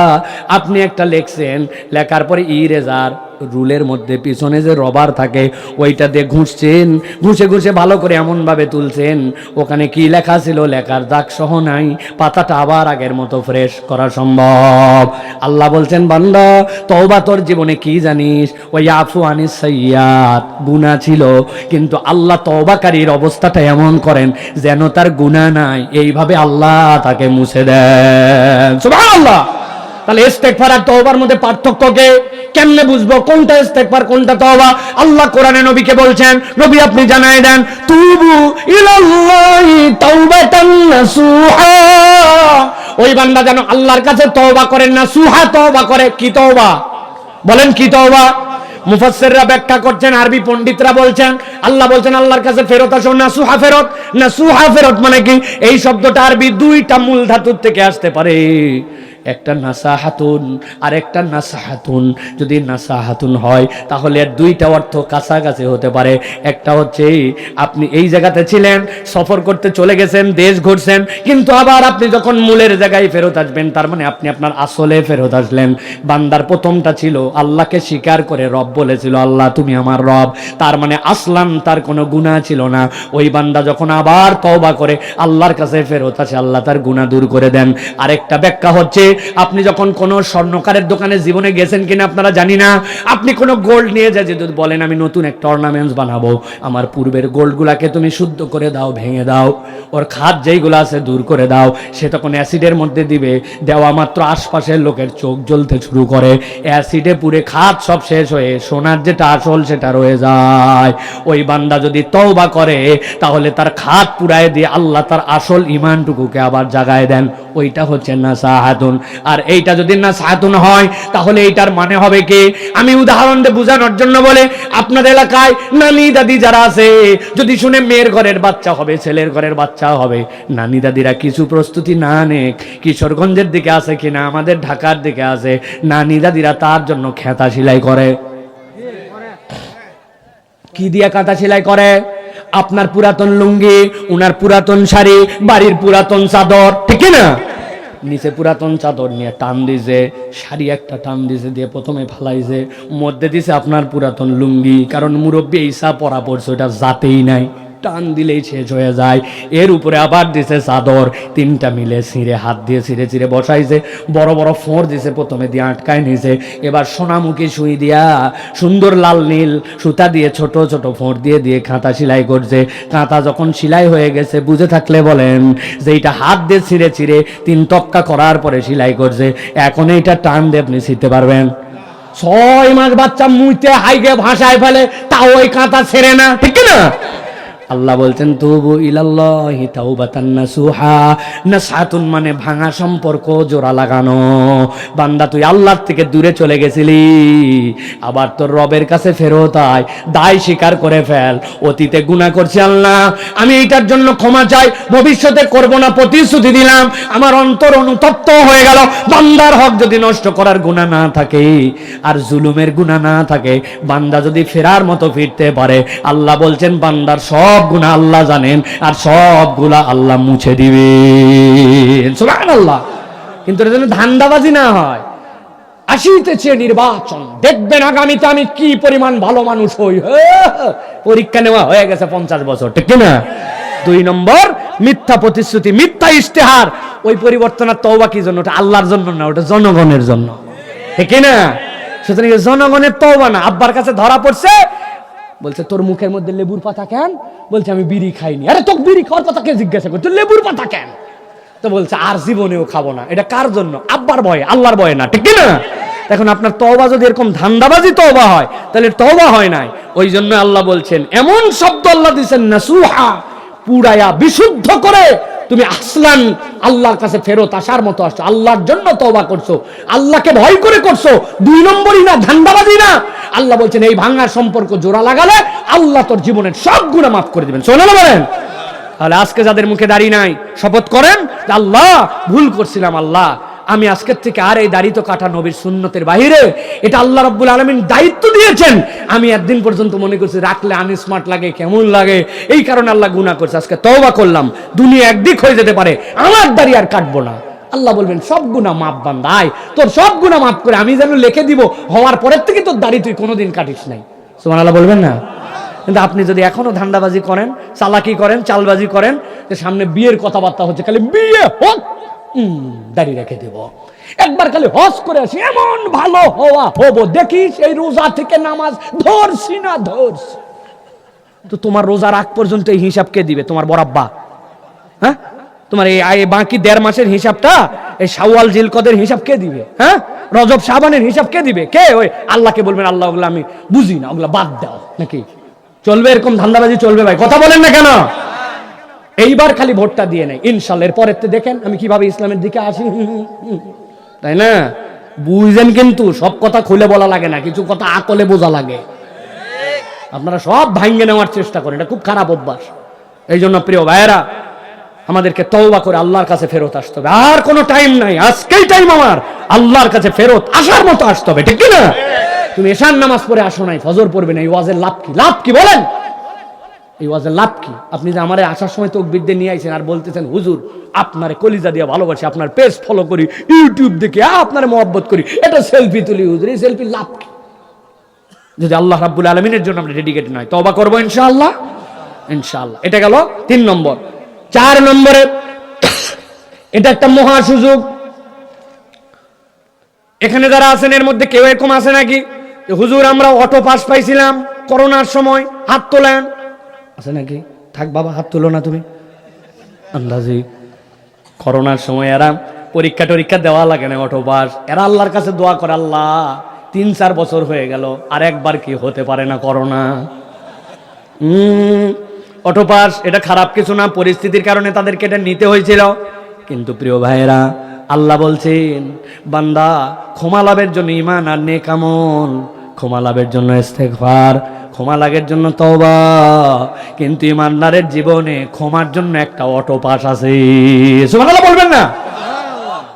Speaker 1: আপনি একটা লেখছেন, লেখার পরে ইরেজার রুলের মধ্যে পিছনে যে রবার থাকে ওইটা দিয়ে ঘুষছেন, ঘুষে ঘুষে ভালো করে এমনভাবে তুলছেন ওখানে কি লেখা ছিল লেখার দাগ সহ নাই, পাতাটা আবার আগের মতো ফ্রেশ করা সম্ভব। আল্লাহ বলছেন বান্দা তওবা তোর জীবনে কি জানিস? ওই আফু আনিস সাইয়্যাত, গুনাহ ছিল, কিন্তু আল্লাহ তওবাকারীর অবস্থাটা এমন করেন যেন তার গুনাহ নাই, এইভাবে আল্লাহ তাকে মুছে দেন। সুবহানাল্লাহ। তাহলে ইস্তেগফার আর তওবার মধ্যে পার্থক্য কে? কেমনে বুঝবো কোনটা ইস্তেগফার কোনটা তওবা? আল্লাহ কোরআনে নবীকে বলছেন, নবী আপনি জানায় দেন, তুবু ইলাল্লাহি তাওবাতান নাসুহা। ওই বান্দা যেন আল্লাহর কাছে তওবা করেন, নাসুহা তওবা করে। কি তওবা? বলেন কি তওবা? মুফাসসিররা ব্যাখ্যা করছেন, আরবি পণ্ডিতরা বলছেন, আল্লাহ বলছেন আল্লাহর কাছে ফেরত আসো, নাসুহা ফেরত। নাসুহা ফেরত মানে কি? এই শব্দটা আরবি 2টা মূল ধাতুর থেকে আসতে পারে, একটা নাসাহাতুন আর একটা নাসাহাতুন। যদি নাসাহাতুন হয় তাহলে এর 2টা অর্থ কাছাকাছি হতে পারে। একটা হচ্ছে আপনি এই জায়গাতে ছিলেন, সফর করতে চলে গেছেন, দেশ ঘুরছেন, কিন্তু আবার আপনি যখন মূলের জায়গায় ফেরত আসবেন, তার মানে আপনি আপনার আসলে ফেরত আসলেন। বান্দার প্রথমটা ছিল আল্লাহকে স্বীকার করে রব বলেছিল, আল্লাহ তুমি আমার রব, তার মানে আসলাম, তার কোনো গুনাহ ছিল না। ওই বান্দা যখন আবার তওবা করে আল্লাহর কাছে ফেরত আসে, আল্লাহ তার গুনাহ দূর করে দেন। আরেকটা ব্যাখ্যা হচ্ছে আপনি যখন কোনো স্বর্ণকারের দোকানে জীবনে গেছেন কিনা আপনারা জানি না, আপনি কোনো গোল্ড নিয়ে যায় যদি বলেন আমি নতুন একটা অর্নামেন্টস বানাবো, আমার পূর্বের গোল্ডগুলাকে তুমি শুদ্ধ করে দাও, ভেঙে দাও, ওর খাদ যেইগুলো আছে দূর করে দাও, সে তখন অ্যাসিডের মধ্যে দিবে, দেওয়া মাত্র আশপাশের লোকের চোখ জ্বলতে শুরু করে, অ্যাসিডে পুরে খাদ সব শেষ হয়ে সোনার যেটা আসল সেটা রয়ে যায়। ওই বান্দা যদি তওবা করে তাহলে তার খাদ পুরায় দিয়ে আল্লাহ তার আসল ঈমানটুকুকে আবার জাগায় দেন, ওইটা হচ্ছে নাসাহাতুন। আর এইটা যদি নাসাহাতুন হয় তাহলে এইটার মানে হবে কি, আমি উদাহরণ দিয়ে বোঝানোর জন্য বলে, আপনার এলাকায় নানি দাদি যারা আছে যদি শুনে মেয়ের ঘরের বাচ্চা হবে, ছেলের ঘরের বাচ্চা হবে, নানি দাদিরা কিছু প্রস্তুতি না নেক, কিশোরগঞ্জের দিকে আছে কিনা আমাদের ঢাকার দিকে আছে, নানি দাদিরা তার জন্য খেতা সেলাই করে। কি দিয়া কাঁথা সেলাই করে? আপনার পুরাতন লুঙ্গি, উনার পুরাতন শাড়ি, বাড়ির পুরাতন চাদর, ঠিক না, নিচে পুরাতন চাদর নিয়ে টান দিছে, শাড়ি একটা টান দিছে দিয়ে প্রথমে ফালাইছে, মধ্যে দিছে আপনার পুরাতন লুঙ্গি, কারণ মুরব্বী ঈসা পরা পড়ছে, ওটা জাতেই নাই, টান দিলেই শেষ হয়ে যায়। এর উপরে আবার দিছে চাদর, তিনটা মিলে ছিঁড়ে হাত দিয়ে ছিঁড়ে ছিঁড়ে বসাইছে, বড় বড় ফোঁড় দিছে প্রথমে দিয়ে আটকায় নিছে, এবার সোনামুখী সুই দিয়া সুন্দর লাল নীল সুতা দিয়ে ছোট ছোট ফোঁড় দিয়ে দিয়ে কাঁথা সেলাই করছে। কাঁথা যখন সেলাই হয়ে গেছে, বুঝে থাকলে বলেন যে এইটা হাত দিয়ে ছিঁড়ে ছিঁড়ে 3 তক্কা করার পরে সেলাই করছে, এখন এইটা টান দিয়ে আপনি ছিঁড়তে পারবেন? 6 মাস বাচ্চা মুইতে হাইগে ভাষায় ফেলে, তাও ওই কাঁথা ছেড়ে না, ঠিক না? আল্লাহ বলছেন তুবু ইলাল্লাহি তাওবাতান নাসুহা, নাসহাতুন মানে ভাঙা সম্পর্ক জোড়া লাগানো। বান্দা তুই আল্লাহর থেকে দূরে চলে গেছিলি, আবার তোর রবের কাছে ফেরত আয়, দায় স্বীকার করে ফেল, অতীতে গুনাহ করছি আল্লাহ আমি এইটার জন্য ক্ষমা চাই, ভবিষ্যতে করব না প্রতিশ্রুতি দিলাম, আমার অন্তর অনুতপ্ত হয়ে গেল। বান্দার হক যদি নষ্ট করার গুনাহ না থাকে আর জুলুমের গুনাহ না থাকে, বান্দা যদি ফেরার মতো ফিরতে পারে, আল্লাহ বলছেন বান্দার সব গুনাহ আল্লাহ জানেন আর সবগুলা আল্লাহ মুছে দিবেন, সুবহানাল্লাহ। কিন্তু এর জন্য ধান্দাবাজি না হয়। আসিতেছে নির্বাচন, দেখবেন আগামীতে আমি কি পরিমাণ ভালো মানুষ হই। পরীক্ষা নেওয়া হয়ে গেছে 50 বছর, ঠিক না? 2 নম্বর মিথ্যা প্রতিশ্রুতি, মিথ্যা ইশতেহার। ওই পরিবর্তনের তওবা কি জন্য? ওটা আল্লাহর জন্য না, ওটা জনগণের জন্য, ঠিক না? সুতরাং জনগণের তওবা না। আব্বার কাছে ধরা পড়ছে, বলছে তোর মুখের মধ্যে লেবুর পাতা কেন? বলছে আমি বিড়ি খাইনি। আরে তোকে বিড়ি খাওয়ার কথা কে জিজ্ঞাসা করছে? লেবুর পাতা কেন? তো বলছে আর জীবনেও খাবো না। এটা কার জন্য? আব্বার ভয়ে, আল্লাহর ভয়ে না, ঠিক না? এখন আপনার তওবা যদি এরকম ধান্দাবাজি তওবা হয় তাহলে তওবা হয় নাই। ওই জন্য আল্লাহ বলছেন, এমন শব্দ আল্লাহ দিয়েছেন নাসুহা, পুরায়া বিশুদ্ধ করে তুমি আসলান আল্লাহর কাছে ফেরত আসার মতো আসছো, আল্লাহর জন্য তওবা করছো, আল্লাহকে ভয় করে করছো। 2 নম্বরই না, ধান্দাবাজি না। আল্লাহ বলছেন এই ভাঙার সম্পর্ক জোড়া লাগালে আল্লাহ তোর জীবনের সব গুনাহ মাফ করে দিবেন। শোনেন বলেন। তাহলে আজকে যাদের মুখে দাড়ি নাই, শপথ করেন আল্লাহ ভুল করছিলাম, আল্লাহ আমি আজকের থেকে আর এই দাড়ি তো কাটা নবীর সুন্নতের বাহিরে, এটা আল্লাহ রাব্বুল আলামিন দায়িত্ব দিয়েছেন, আমি একদিন পর্যন্ত মনে করছি রাখলে আনস্মার্ট লাগে, কেমন লাগে, এই কারণে আল্লাহ গুনাহ করছে। আজকে তওবা করলাম, দুনিয়া একদিক হয়ে যেতে পারে, আমার দাড়ি আর কাটবো না। আল্লাহ বলবেন সব গুনাহ মাফ বান্দা, আয় তোর সব গুনাহ মাফ করে আমি যেন লিখে দিব, হওয়ার পরের থেকে তোর দাড়ি তুই কোনোদিন কাটিস নাই। সুবহানাল্লাহ বলবেন না? কিন্তু আপনি যদি এখনো ধান্দাবাজি করেন, চালাকি করেন, চালবাজি করেন, যে সামনে বিয়ের কথাবার্তা হচ্ছে, খালি বিয়ে হোক দাড়ি রেখে দেব, একবার খালি হজ করে আসি, এমন ভালো হওয়া হবো, দেখিস এই রোজা থেকে নামাজ ধরছি না ধরছি। তো তোমার রোজার আগ পর্যন্ত এই হিসাব কে দিবে? তোমার বরাব্বা? হ্যাঁ, তোমার এই বাকি 1.5 মাসের হিসাবটা, এই শাওয়াল জিলকদের হিসাব কে দিবে? হ্যাঁ, রজব শাবানের হিসাব কে দিবে? কে? ওই আল্লাহকে বলবেন আল্লাহ ওগুলো আমি বুঝি না, ওগুলো বাদ দাও। নাকি চলবে এরকম ধান্দাবাজি? চলবে ভাই, কথা বলেন না কেন? এইবার খালি ভোটটা দিয়ে নেই, ইনশাল্লাহ এর পরের দেখেন আমি কিভাবে ইসলামের দিকে আসি, তাই না? বুঝেন, কিন্তু সব কথা খুলে বলা লাগে না, কিছু কথা আকলে বোঝা লাগে। আপনারা সব ভাঙ্গে নেওয়ার চেষ্টা করেন, এটা খুব খারাপ অভ্যাস। এই জন্য প্রিয় ভাইয়েরা, আমাদেরকে তওবা করে আল্লাহর কাছে ফেরত আসতে হবে। আর কোনো টাইম নাই, আজকেই টাইম আমার আল্লাহর কাছে ফেরত আসার মতো আসতে হবে, ঠিক না? তুমি এশার নামাজ পড়ে আসো নাই, ফজর পড়বে না, এই ওয়াজের লাভ কি? লাভ কি বলেন? এই ওয়াজের লাভ কি? আপনি যে আমারে আসার সময় তাকবীর দিয়ে নিয়ে আইছেন আর বলতেছেন হুজুর আপনারে কলিজা দিয়ে ভালোবাসি, আপনার পেজ ফলো করি, ইউটিউব দেখে আপনারে মহব্বত করি, এটা সেলফি তুলি, হুজুর এই সেলফি লাভ কি? যদি আল্লাহ রাব্বুল আলামিনের জন্য আমরা ডেডিকেটেড নয়, তওবা করবো ইনশাআল্লাহ, ইনশাআল্লাহ। এটা গেল 3 নম্বর। 4 নম্বরে, এটা একটা মহা সুযোগ, এখানে যারা আছেন এর মধ্যে কেউ এরকম আছে নাকি হুজুর আমরা অটো পাস পাইছিলাম করোনার সময়, হাত তোলেন? আছে নাকি? থাক বাবা, হাত তুলো না তুমি। আন্দাজি করোনার সময় এরা পরীক্ষা দেওয়া লাগে না, অটো পাস। এরা আল্লাহর কাছে দোয়া করে, আল্লাহ 3-4 বছর হয়ে গেল, আর একবার কি হতে পারে না করোনা? অটো পাস এটা খারাপ কিছু না, পরিস্থিতির কারণে তাদেরকে এটা নিতে হয়েছিল। কিন্তু প্রিয় ভাইয়েরা, আল্লাহ বলছেন বান্দা ক্ষমা লাভের জন্য ঈমান আর নেক আমল, ক্ষমা লাভের জন্য ইস্তেগফার, ক্ষমা লাভের জন্য তওবা, কিন্তু ঈমানদারের জীবনে ক্ষমার জন্য একটা অটো পাস আছে। সুবহানাল্লাহ বলবেন না?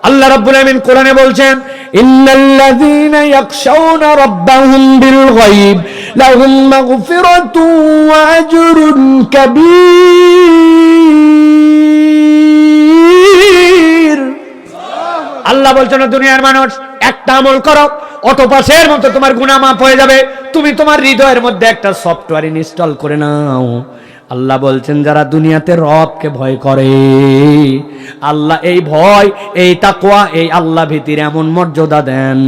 Speaker 1: আল্লাহ রাব্বুল আমিন কোরআনে বলছেন ইন্নাল্লাযীনা ইয়াখশাউনা রাব্বাহুম বিল গায়ব লাহুম মাগফিরাতুন ওয়া আজরুন কাবীর। আল্লাহ বলছেন দুনিয়ার মানুষ একটা আমল করো, অটো পাসের মতো তোমার গুনাহ মাফ হয়ে যাবে। তুমি তোমার হৃদয়ের মধ্যে একটা সফটওয়্যার ইনস্টল করে নাও। আল্লাহ বলছেন যারা দুনিয়াতে রবকে ভয় করে, আল্লাহ এই ভয়, এই তাকওয়া, এই আল্লাহ ভীতির এমন মর্যাদা দেন।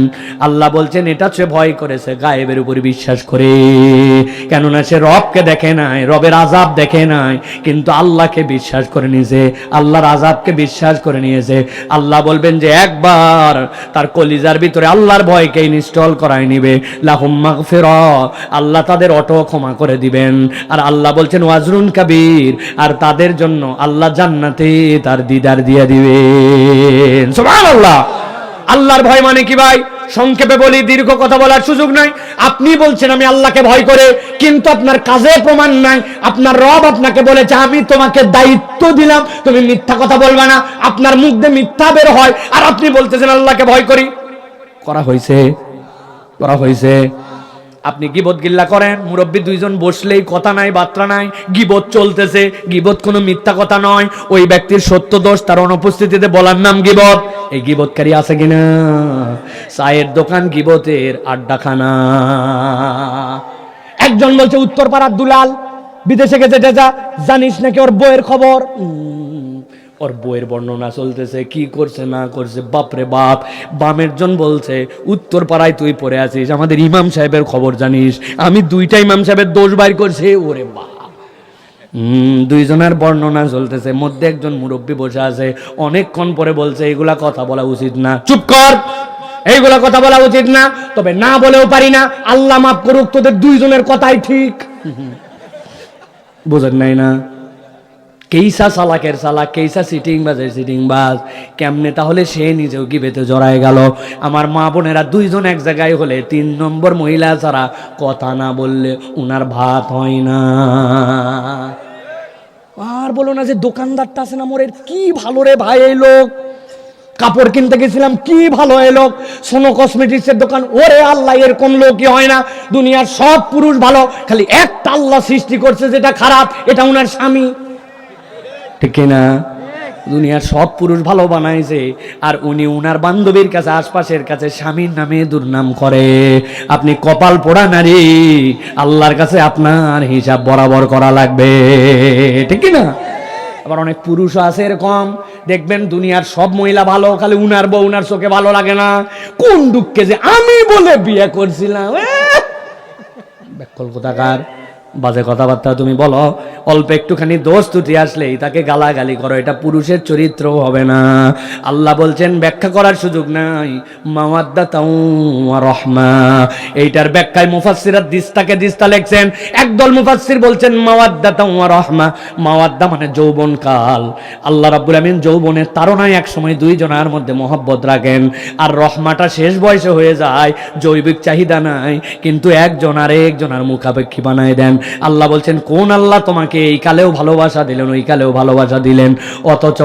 Speaker 1: আল্লাহ বলছেন এটা সে ভয় করেছে গায়েবের উপর বিশ্বাস করে, কেননা সে রবকে দেখে নাই, রবের আযাব দেখে নাই, কিন্তু আল্লাহকে বিশ্বাস করে নিয়েছে, আল্লাহর আযাবকে বিশ্বাস করে নিয়েছে। আল্লাহ বলবেন যে একবার তার কলিজার ভিতরে আল্লাহর ভয়কে ইনস্টল করায় নিবে, লাহুম মাগফিরা, আল্লাহ তাদের অটো ক্ষমা করে দিবেন। আর আল্লাহ বলছেন ওয়াজরুন কাবীর, আর তাদের জন্য আল্লাহ জান্নাতে তার দিদার দিয়ে দিবেন। সুবহানাল্লাহ। আল্লাহর ভয় মানে কি ভাই? সংক্ষেপে বলি, দীর্ঘ কথা বলার সুযোগ নাই। আপনি বলছেন আমি আল্লাহকে ভয় করে, কিন্তু আপনার কাজে প্রমাণ নাই। আপনার রব আপনাকে বলেছে আমি তোমাকে দায়িত্ব দিলাম, তুমি মিথ্যা কথা বলবে না। আপনার মুখ দিয়ে মিথ্যা বের হয়, আর আপনি বলতেছেন আল্লাহকে ভয় করি। করা হয়েছে। আপনি গীবত গিল্লা করেন, মুরব্বী 2 জন বসলেই কথা নাই, বার্তা নাই, গীবত চলতেছে। গীবত কোনো মিথ্যা কথা নয়, ওই ব্যক্তির সত্য দোষ তার অনুপস্থিতিতে বলার নাম গীবত। এই গীবতকারী আছে কিনা? চায়ের দোকান গীবতের আড্ডাখানা। একজন বলছে উত্তরপাড়ার দুলাল বিদেশে গেছে, জানিস নাকি ওর বইয়ের খবর? ওর বইয়ের বর্ণনা চলতেছে, কি করছে না করছে, বাপরে বাপ। বামের জন বলছে উত্তর পাড়ায় তুই পড়ে আছিস, আমাদের ইমাম সাহেবের খবর জানিস? আমি 2টা ইমাম সাহেবের দোষ বাইর করছে। ওরে বাপ, 2 জনের বর্ণনা চলতেছে, মধ্যে একজন মুরব্বী বসে আছে। অনেকক্ষণ পরে বলছে এগুলা কথা বলা উচিত না। চুপ কর, এইগুলা কথা বলা উচিত না। তবে না বলেও পারি না, আল্লাহ মাফ করুক, তোদের 2 জনের কথাই ঠিক। বোঝেন নাই না? কেইসা সালাকের সালাক, কেইসা সিটিং বাজের সিটিং বাজ। কেমনে তাহলে সে নিজেও গিবেতে জড়ায় গেল? আমার মা বোনেরা 2 জন এক জায়গায় হলে 3 নম্বর মহিলা ছাড়া কথা না বললে উনার ভাত হয় না। আর বলো না যে দোকানদারটা আছে না মোরের, কি ভালো রে ভাই এই লোক। কাপড় কিনতে গেছিলাম, কি ভালো এই লোক। সোনো কসমেটিক্সের দোকান, ওরে আল্লাহ, এরকম লোকই হয় না। দুনিয়ার সব পুরুষ ভালো, খালি একটা আল্লাহ সৃষ্টি করছে যেটা খারাপ, এটা উনার স্বামী। ঠিক না? দুনিয়ার সব পুরুষ ভালো বানাইছে, আর উনি উনার বান্ধবীর কাছে, আশপাশের কাছে স্বামীর নামে দুর্নাম করে। আপনি কপাল পোড়া নারী, আল্লাহর কাছে আপনার হিসাব বরাবর করা লাগবে। ঠিক না? আবার অনেক পুরুষও আছে এরকম, দেখবেন দুনিয়ার সব মহিলা ভালো, খালি উনার বউ উনার চোখে ভালো লাগে না। কোন দুঃখে যে আমি বলে বিয়ে করছিলাম। ব্যাকল কোথাকার, বাজে কথাবার্তা তুমি বলো। অল্প একটুখানি দোষ ত্রুটি আসলেই তাকে গালাগালি করো, এটা পুরুষের চরিত্র হবে না। আল্লাহ বলছেন ব্যাখ্যা করার সুযোগ নাই। মাওয়াদ্দাতাউ ওয়া রাহমা, এইটার ব্যাখ্যায় মুফাসসিররা দিস্তাকে দিস্তা লেখছেন। একদল মুফাসসির বলছেন মাওয়াদ্দাতাউ ওয়া রাহমা, মাওয়াদ্দা মানে যৌবন কাল। আল্লাহ রাব্বুল আমিন যৌবনের তাড়নায় একসময় 2 জনের মধ্যে মহব্বত রাখেন, আর রহমাটা শেষ বয়সে হয়ে যায়, জৈবিক চাহিদা নাই, কিন্তু একজন আর একজনের মুখাপেক্ষী বানায় দেন। আল্লাহ বলছেন কোন আল্লাহ তোমাকে এই কালেও ভালোবাসা দিলেন, ওই কালেও ভালোবাসা দিলেন, অথচ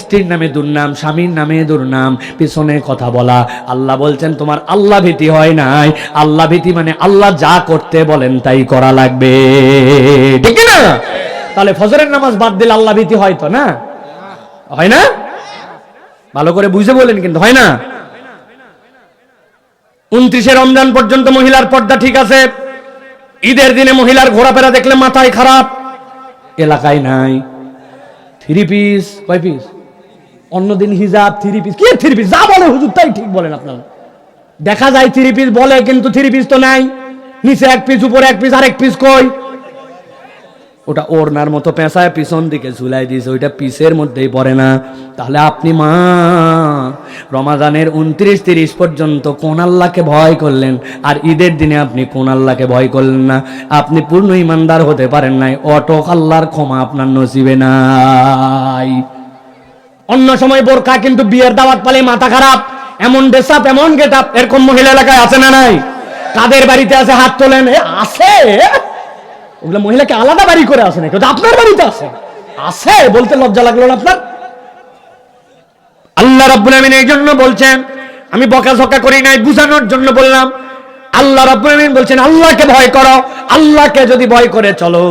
Speaker 1: স্ত্রীর নামে দুর্নাম, স্বামীর নামে দুর্নাম, পিছনে কথা বলা। আল্লাহ বলছেন তোমার আল্লাহ ভীতি হয় নাই। আল্লাহ ভীতি মানে আল্লাহ যা করতে বলেন তাই করা লাগবে। ঠিক না? তাহলে ফজরের নামাজ বাদ দিলে আল্লাহ ভীতি হয় তো না? হয় না? ভালো করে বুঝে বলেন, কিন্তু হয় না। 29শে রমজান পর্যন্ত মহিলার পর্দা ঠিক আছে। ঈদের দিনে মহিলার ঘোরাফেরা দেখলে মাথায় খারাপ। এলাকায় নাই 3 পিস, কয় পিস? অন্যদিন হিজাব, 3 পিস। কি 3 পিস? যা বলে হুজুর তাই ঠিক বলেন আপনারা। দেখা যায় 3 পিস বলে, কিন্তু 3 পিস তো নাই, নিচে 1 পিস, উপরে 1 পিস, আর 1 পিস কই? ওটা ওড়নার মতো পেঁচায় পিছন দিকে ঝুলাই দিয়েছে, ওইটা পিসের মধ্যেই পড়ে না। তাহলে আপনি মা রমাজানের 29-30 পর্যন্ত কোন আল্লাহকে ভয় করলেন, আর ঈদের দিনে আপনি কোন আল্লাহকে ভয় করলেন না? আপনি পূর্ণ ইমানদার হতে পারেন নাই, অটক আল্লাহর ক্ষমা আপনার নসিবে নাই। অন্য সময় বোরকা, কিন্তু বিয়ের দাওয়াত পালে মাথা খারাপ, এমন ড্রেসআপ, এমন গেটআপ, এরকম মহিলা এলাকায় আছে না নাই? কাদের বাড়িতে আছে হাত তোলেন? আছে। ওগুলো মহিলাকে আলাদা বাড়ি করে আসে না, কিন্তু আপনার বাড়িতে আছে, আছে বলতে লজ্জা লাগলো না আপনার? আল্লাহ রাব্বুল আমিন এই জন্য বলছেন, আমি বকাঝকা করি নাই, বুঝানোর জন্য বললাম। আল্লাহ রাব্বুল আমিন বলছেন আল্লাহকে ভয় করো। আল্লাহকে যদি ভয় করে চলো,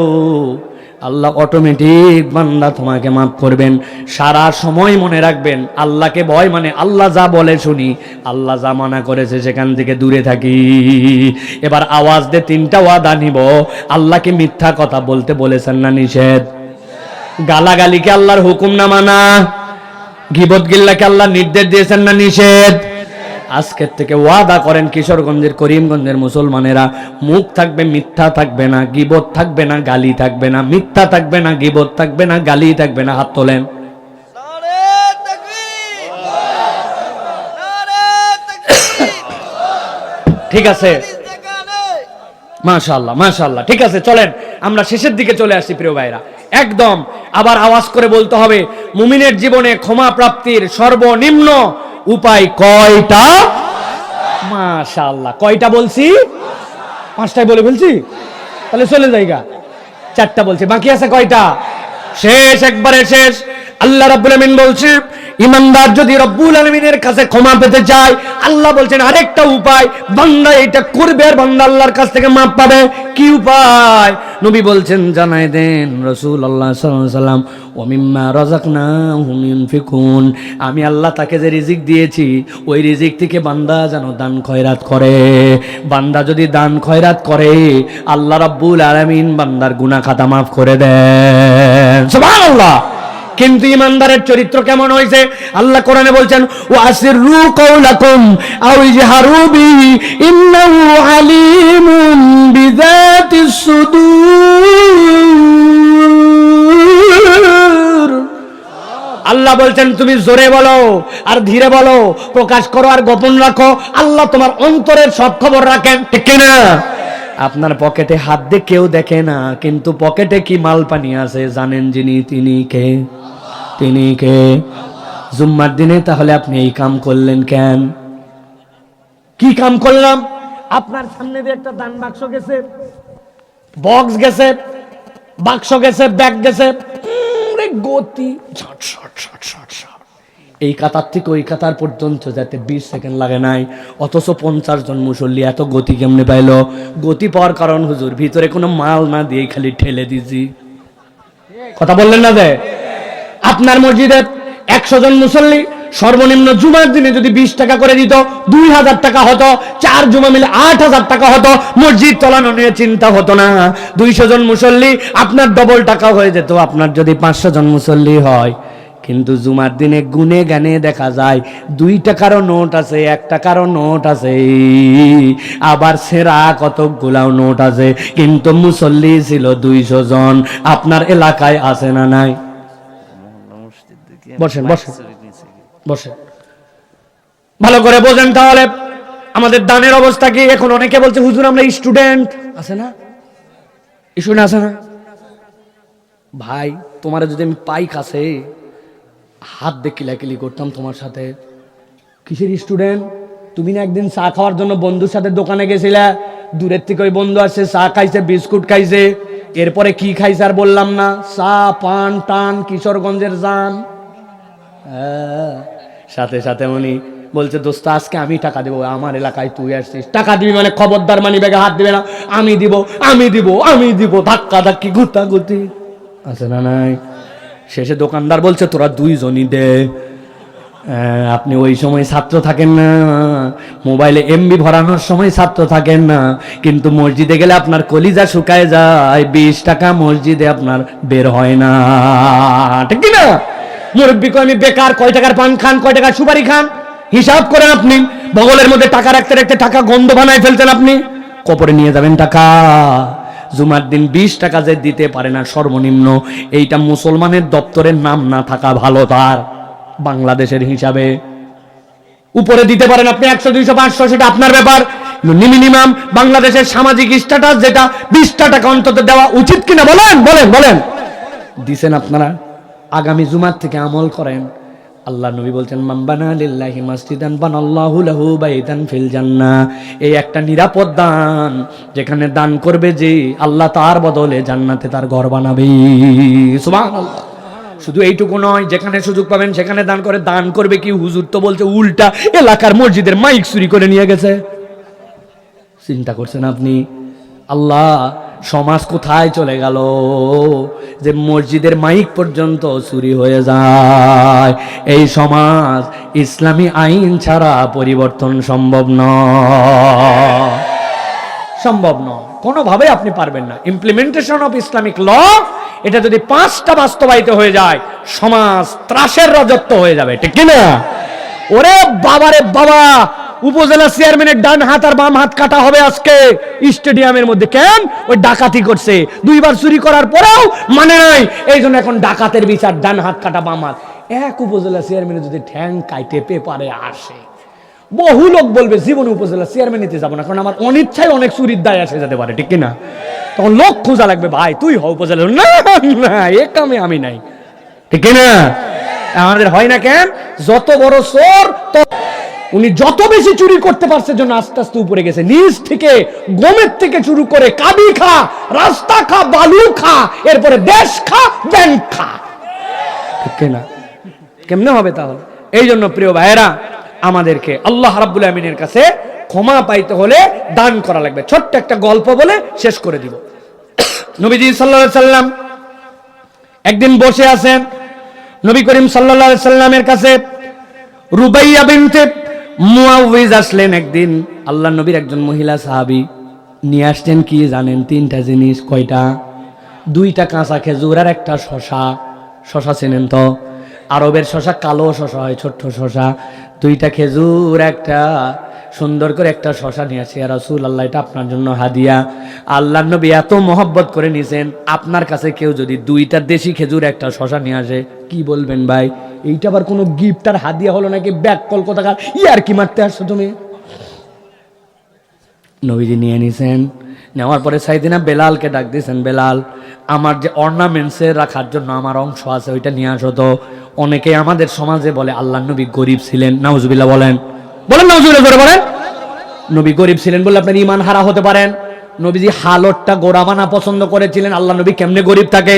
Speaker 1: আল্লাহ অটোমেটিক বান্দা তোমাকে মাফ করবেন। সারা সময় মনে রাখবেন, আল্লাহকে ভয় মানে আল্লাহ যা বলে শুনি, আল্লাহ যা মানা করেছে সেখান থেকে দূরে থাকি। এবার আওয়াজ দিয়ে 3টা ওয়াদা নিব। আল্লাহকে মিথ্যা কথা বলতে বলেছেন না নিষেধ? গালাগালিকে আল্লাহর হুকুম না মানা, গীবত গিল্লাকে আল্লাহ নির্দেশ দিয়েছেন না নিষেধ? আজকের থেকে ওয়াদা করেন, কিশোরগঞ্জের, করিমগঞ্জের মুসলমানেরা, মুখ থাকবে, মিথ্যা থাকবে না, গীবত থাকবে না, গালি থাকবে না, মিথ্যা থাকবে না, গীবত থাকবে না, গালি থাকবে না। হাত তোলেন। ঠিক আছে, মাশাআল্লাহ মাশাআল্লাহ। ঠিক আছে, চলেন আমরা শেষের দিকে চলে আসছি প্রিয় ভাইরা। একদম আবার আওয়াজ করে বলতে হবে, মুমিনের জীবনে ক্ষমা প্রাপ্তির সর্বনিম্ন উপায় কয়টা? মাশাআল্লাহ। কয়টা বলছি? 5টাই বলে ফেলছি, তাহলে চলে যাইগা। 4টা বলছি, বাকি আছে কয়টা? শেষ, একবারে শেষ। আল্লাহ রাব্বুল আমিন বলছে, ইমানদার যদি রব্বুল আলামিনের কাছে ক্ষমা পেতে চায়, আল্লাহ বলছেন আরেকটা উপায়, বান্দা এটা করবে আর বান্দা আল্লাহর কাছ থেকে মাপ পাবে। কি উপায়? নবী বলছেন জানাই দেন, রাসূলুল্লাহ সাল্লাল্লাহু আলাইহি সাল্লাম, ওয়া মিম্মা রাযাকনাহুম ইউনফিকুন, আমি আল্লাহ তাকে যে রিজিক দিয়েছি, ওই রিজিক থেকে বান্দা যেন দান খয়রাত করে। বান্দা যদি দান খয়রাত করে, আল্লাহ রাব্বুল আলামিন বান্দার গুনাহ খাতা মাফ করে দেন। সুবহানাল্লাহ। কিন্তু ইমানদারের চরিত্র কেমন হয়েছে? আল্লাহ কোরআনে বলছেন, ওয়াসিররু কাওলাকুম আও ইজহারু বিহি ইন্নাহু আলিমুম বিযাতিস সুদূর। আল্লাহ বলছেন তুমি জোরে বলো আর ধীরে বলো, প্রকাশ করো আর গোপন রাখো, আল্লাহ তোমার অন্তরের সব খবর রাখেন। ঠিক কিনা? আপনার পকেটে হাত দিয়ে কেউ দেখে না, কিন্তু পকেটে কি মাল পানি আছে জানেন যিনি, তিনি কে? তিনি কে? জুম্মার দিনে তাহলে আপনি এই কাম করলেন কেন? কি কাম করলাম? আপনার সামনে দিয়ে একটা দান বাক্স গেছে, বক্স গেছে, বাক্স গেছে, ব্যাগ গেছে, গতি এই কাতার থেকে ওই কাতার পর্যন্ত যেতে 20 সেকেন্ড লাগে নাই, অথচ 50 জন মুসল্লি। এত গতি কেমনে পাইলো? গতি পাওয়ার কারণ হুজুর ভিতরে কোনো মাল না দিয়ে খালি ঠেলে দিছি। কথা বললেন না? যে আপনার মসজিদে 100 জন মুসল্লি সর্বনিম্ন জুমার দিনে যদি 20 টাকা করে দিত, 2000 টাকা হতো, 4 জুমা মিলে 8000 টাকা হতো, মসজিদ চালানো নিয়ে চিন্তা হতো না। 200 জন মুসল্লি আপনার ডবল টাকা হয়ে যেত, আপনার যদি 500 জন মুসল্লি হয়। কিন্তু জুমার দিনে গুনে গানে দেখা যায় 2 টাকারও নোট আছে, 1 টাকারও নোট আছে, আবার সেরা কতগুলাও নোট আছে, কিন্তু মুসল্লি ছিল 200 জন। আপনার এলাকায় আছে না নাই? বসেন বসেন বসেন, ভালো করে বোঝেন। তাহলে আমাদের দানের অবস্থা কি? এখন অনেকে বলছে হুজুর আমরা স্টুডেন্ট, আছে না? স্টুডেন্ট আছে না? ভাই তোমার যদি আমি পাই কাছে হাত দিয়ে কিলাকিলি করতাম তোমার সাথে। কিসের স্টুডেন্ট? তুমি না একদিন চা খাওয়ার জন্য বন্ধুর সাথে দোকানে গেছিলা, দূরের থেকে ওই বন্ধু আসছে, চা খাইছে, বিস্কুট খাইছে, এরপরে কি খাইছে আর বললাম না? চা, পান টান, কিশোরগঞ্জের জান। সাথে সাথে উনি বলছে দোস্ত আজকে আমি টাকা দেবো, আমার এলাকায় তুই আসছিস, টাকা দিবি মানে খবরদার মানি ব্যাগে হাত দিবে না, আমি দিব আমি দিব আমি দিব, ধাক্কা ধাক্কি গুতাগুতি, আছে না নাই? শেষে দোকানদার বলছে তোরা 2 জনই দে। আপনি ওই সময় ছাত্র থাকেন না, মোবাইলে এমবি ভরানোর সময় ছাত্র থাকেন না, কিন্তু মসজিদে গেলে আপনার কলিজা শুকায় যায়। 20 টাকা মসজিদে আপনার বের হয় না, ঠিক না? মুরব্বী কই আমি বেকার, কয় টাকার পান খান, কয় টাকার সুপারি খান, হিসাব করেন আপনি, বগলের মধ্যে টাকা রাখতে রাখতে টাকা গন্ধ বানায় ফেলছেন আপনি, কবরে নিয়ে যাবেন টাকা। জুমার দিন 20 টাকা যে দিতে পারে না সর্বনিম্ন, এইটা মুসলমানের দপ্তরের নাম না থাকা ভালো। তার বাংলাদেশের হিসাবে উপরে দিতে পারেন আপনি 100, 200, 500, সেটা আপনার ব্যাপার। মিনিমাম বাংলাদেশের সামাজিক স্ট্যাটাস যেটা 20 টাকা অন্তত দেওয়া উচিত কিনা বলেন বলেন বলেন। দিছেন আপনারা? আগামী জুমার থেকে আমল করেন। আল্লাহ নবী বলছেন, মান বানা লিল্লাহি মাসজিদান বানাল্লাহু লাহু বাইতান ফিল জান্নাহ। এই একটা নিরাপদ দান, যেখানে দান করবে যে আল্লাহ তার বদলে জান্নাতে তার ঘর বানাবে। সুবহানাল্লাহ। শুধু এইটুকু নয়, যেখানে সুযোগ পাবেন সেখানে দান করে। দান করবে কি? হুজুর তো বলছে উল্টা এলাকার মসজিদের মাইক চুরি করে নিয়ে গেছে। চিন্তা করছেন আপনি? আল্লাহ, সমাজ কোথায় চলে গেল যে মসজিদের মাইক পর্যন্ত চুরি হয়ে যায়? এই সমাজ ইসলামী আইন ছাড়া পরিবর্তন সম্ভব নয়, সম্ভব নয়, কোনোভাবে আপনি পারবেন না। ইমপ্লিমেন্টেশন অফ ইসলামিক ল, এটা যদি 5টা বাস্তবায়িত হয়ে যায়, সমাজ ত্রাসের রাজত্ব হয়ে যাবে, ঠিক কিনা? ওরে বাবারে বাবা, উপজেলা চেয়ারম্যানের ডান হাত আর বাম হাত কাটা হবে আজকে স্টেডিয়ামের মধ্যে। কেন? ওই ডাকাতি করছে, 2 বার চুরি করার পরেও মানে নাই, এই জন্য এখন ডাকাতের বিচার, ডান হাত কাটা বাম হাত। এক উপজেলা চেয়ারম্যানের যদি ঠ্যাং কাইটে পেপারে আসে, বহু লোক বলবে জীবনে উপজেলা চেয়ারম্যান নিতে যাবো না, কারণ আমার অনিচ্ছায় অনেক চুরির দায় আসে যেতে পারে, ঠিক কিনা? তখন লোক খোঁজা লাগবে, ভাই তুই হও উপজেলা। না না, এ কামে আমি নাই, ঠিক কিনা? আমাদের হয় না কেন? যত বড় চোর, উনি যত বেশি চুরি করতে পারছে জন্য আস্তে আস্তে উপরে গেছে। নিজ থেকে গমের থেকে শুরু করে কাবি খা, রাস্তা খা, বালু খা, এরপরে দেশ খা, ব্যাংক খা, ঠিক কিনা? কেমনে হবে তাহলে? এই জন্য প্রিয় ভাইয়েরা, আমাদেরকে আল্লাহ রাব্বুল আমিনের কাছে ক্ষমা পাইতে হলে দান করা লাগবে। ছোট্ট একটা গল্প বলে শেষ করে দিব। নবীজি সাল্লাল্লাহু আলাইহি সাল্লাম একদিন বসে আছেন। নবী করিম সাল্লাল্লাহু আলাইহি সাল্লামের কাছে রুবাইয়া বিনতে মুআউযিজ আসলেন একদিন। আল্লাহ নবীর একজন মহিলা সাহাবী নিয়ে আসছেন কি জানেন? 3টা জিনিস। কয়টা? 2টা কাঁচা খেজুর আর একটা শশা। শশা চেনেন তো? আরবের শশা কালো শশা হয়, ছোট্ট শশা। 2টা খেজুর, একটা সুন্দর করে একটা শশা নিয়ে আসে। ইয়া রাসূলুল্লাহ, এটা আপনার জন্য হাদিয়া। আল্লাহর নবী এত মহব্বত করে নিছেন, আপনার কাছে কেউ যদি 2টা দেশি খেজুর একটা শশা নিয়ে আসে, কি বলবেন ভাই? এইটা আবার কোনো গিফট আর হাদিয়া হলো নাকি? ব্যাক কল কোথাকার, ইয়ার কি মারতে আসছো তুমি? নবীজি নিয়ে নিছেন। নেওয়ার পরে সাইদিনা বেলালকে ডাক দিয়েছেন, বেলাল, আমার যে অর্নামেন্টসে রাখার জন্য আমার অংশ আছে ওইটা নিয়ে আসো তো। অনেকে আমাদের সমাজে বলে আল্লাহ নবী গরিব ছিলেন। নাউজুবিল্লাহ বলেন, বলেন নাউজুবিল্লাহ করে বলেন। নবী গরিব ছিলেন বলে আপনার ঈমান হারা হতে পারেন। নবীজি হালতটা গোরাবানা পছন্দ করেছিলেন। আল্লাহ নবী কেমনে গরিব থাকে?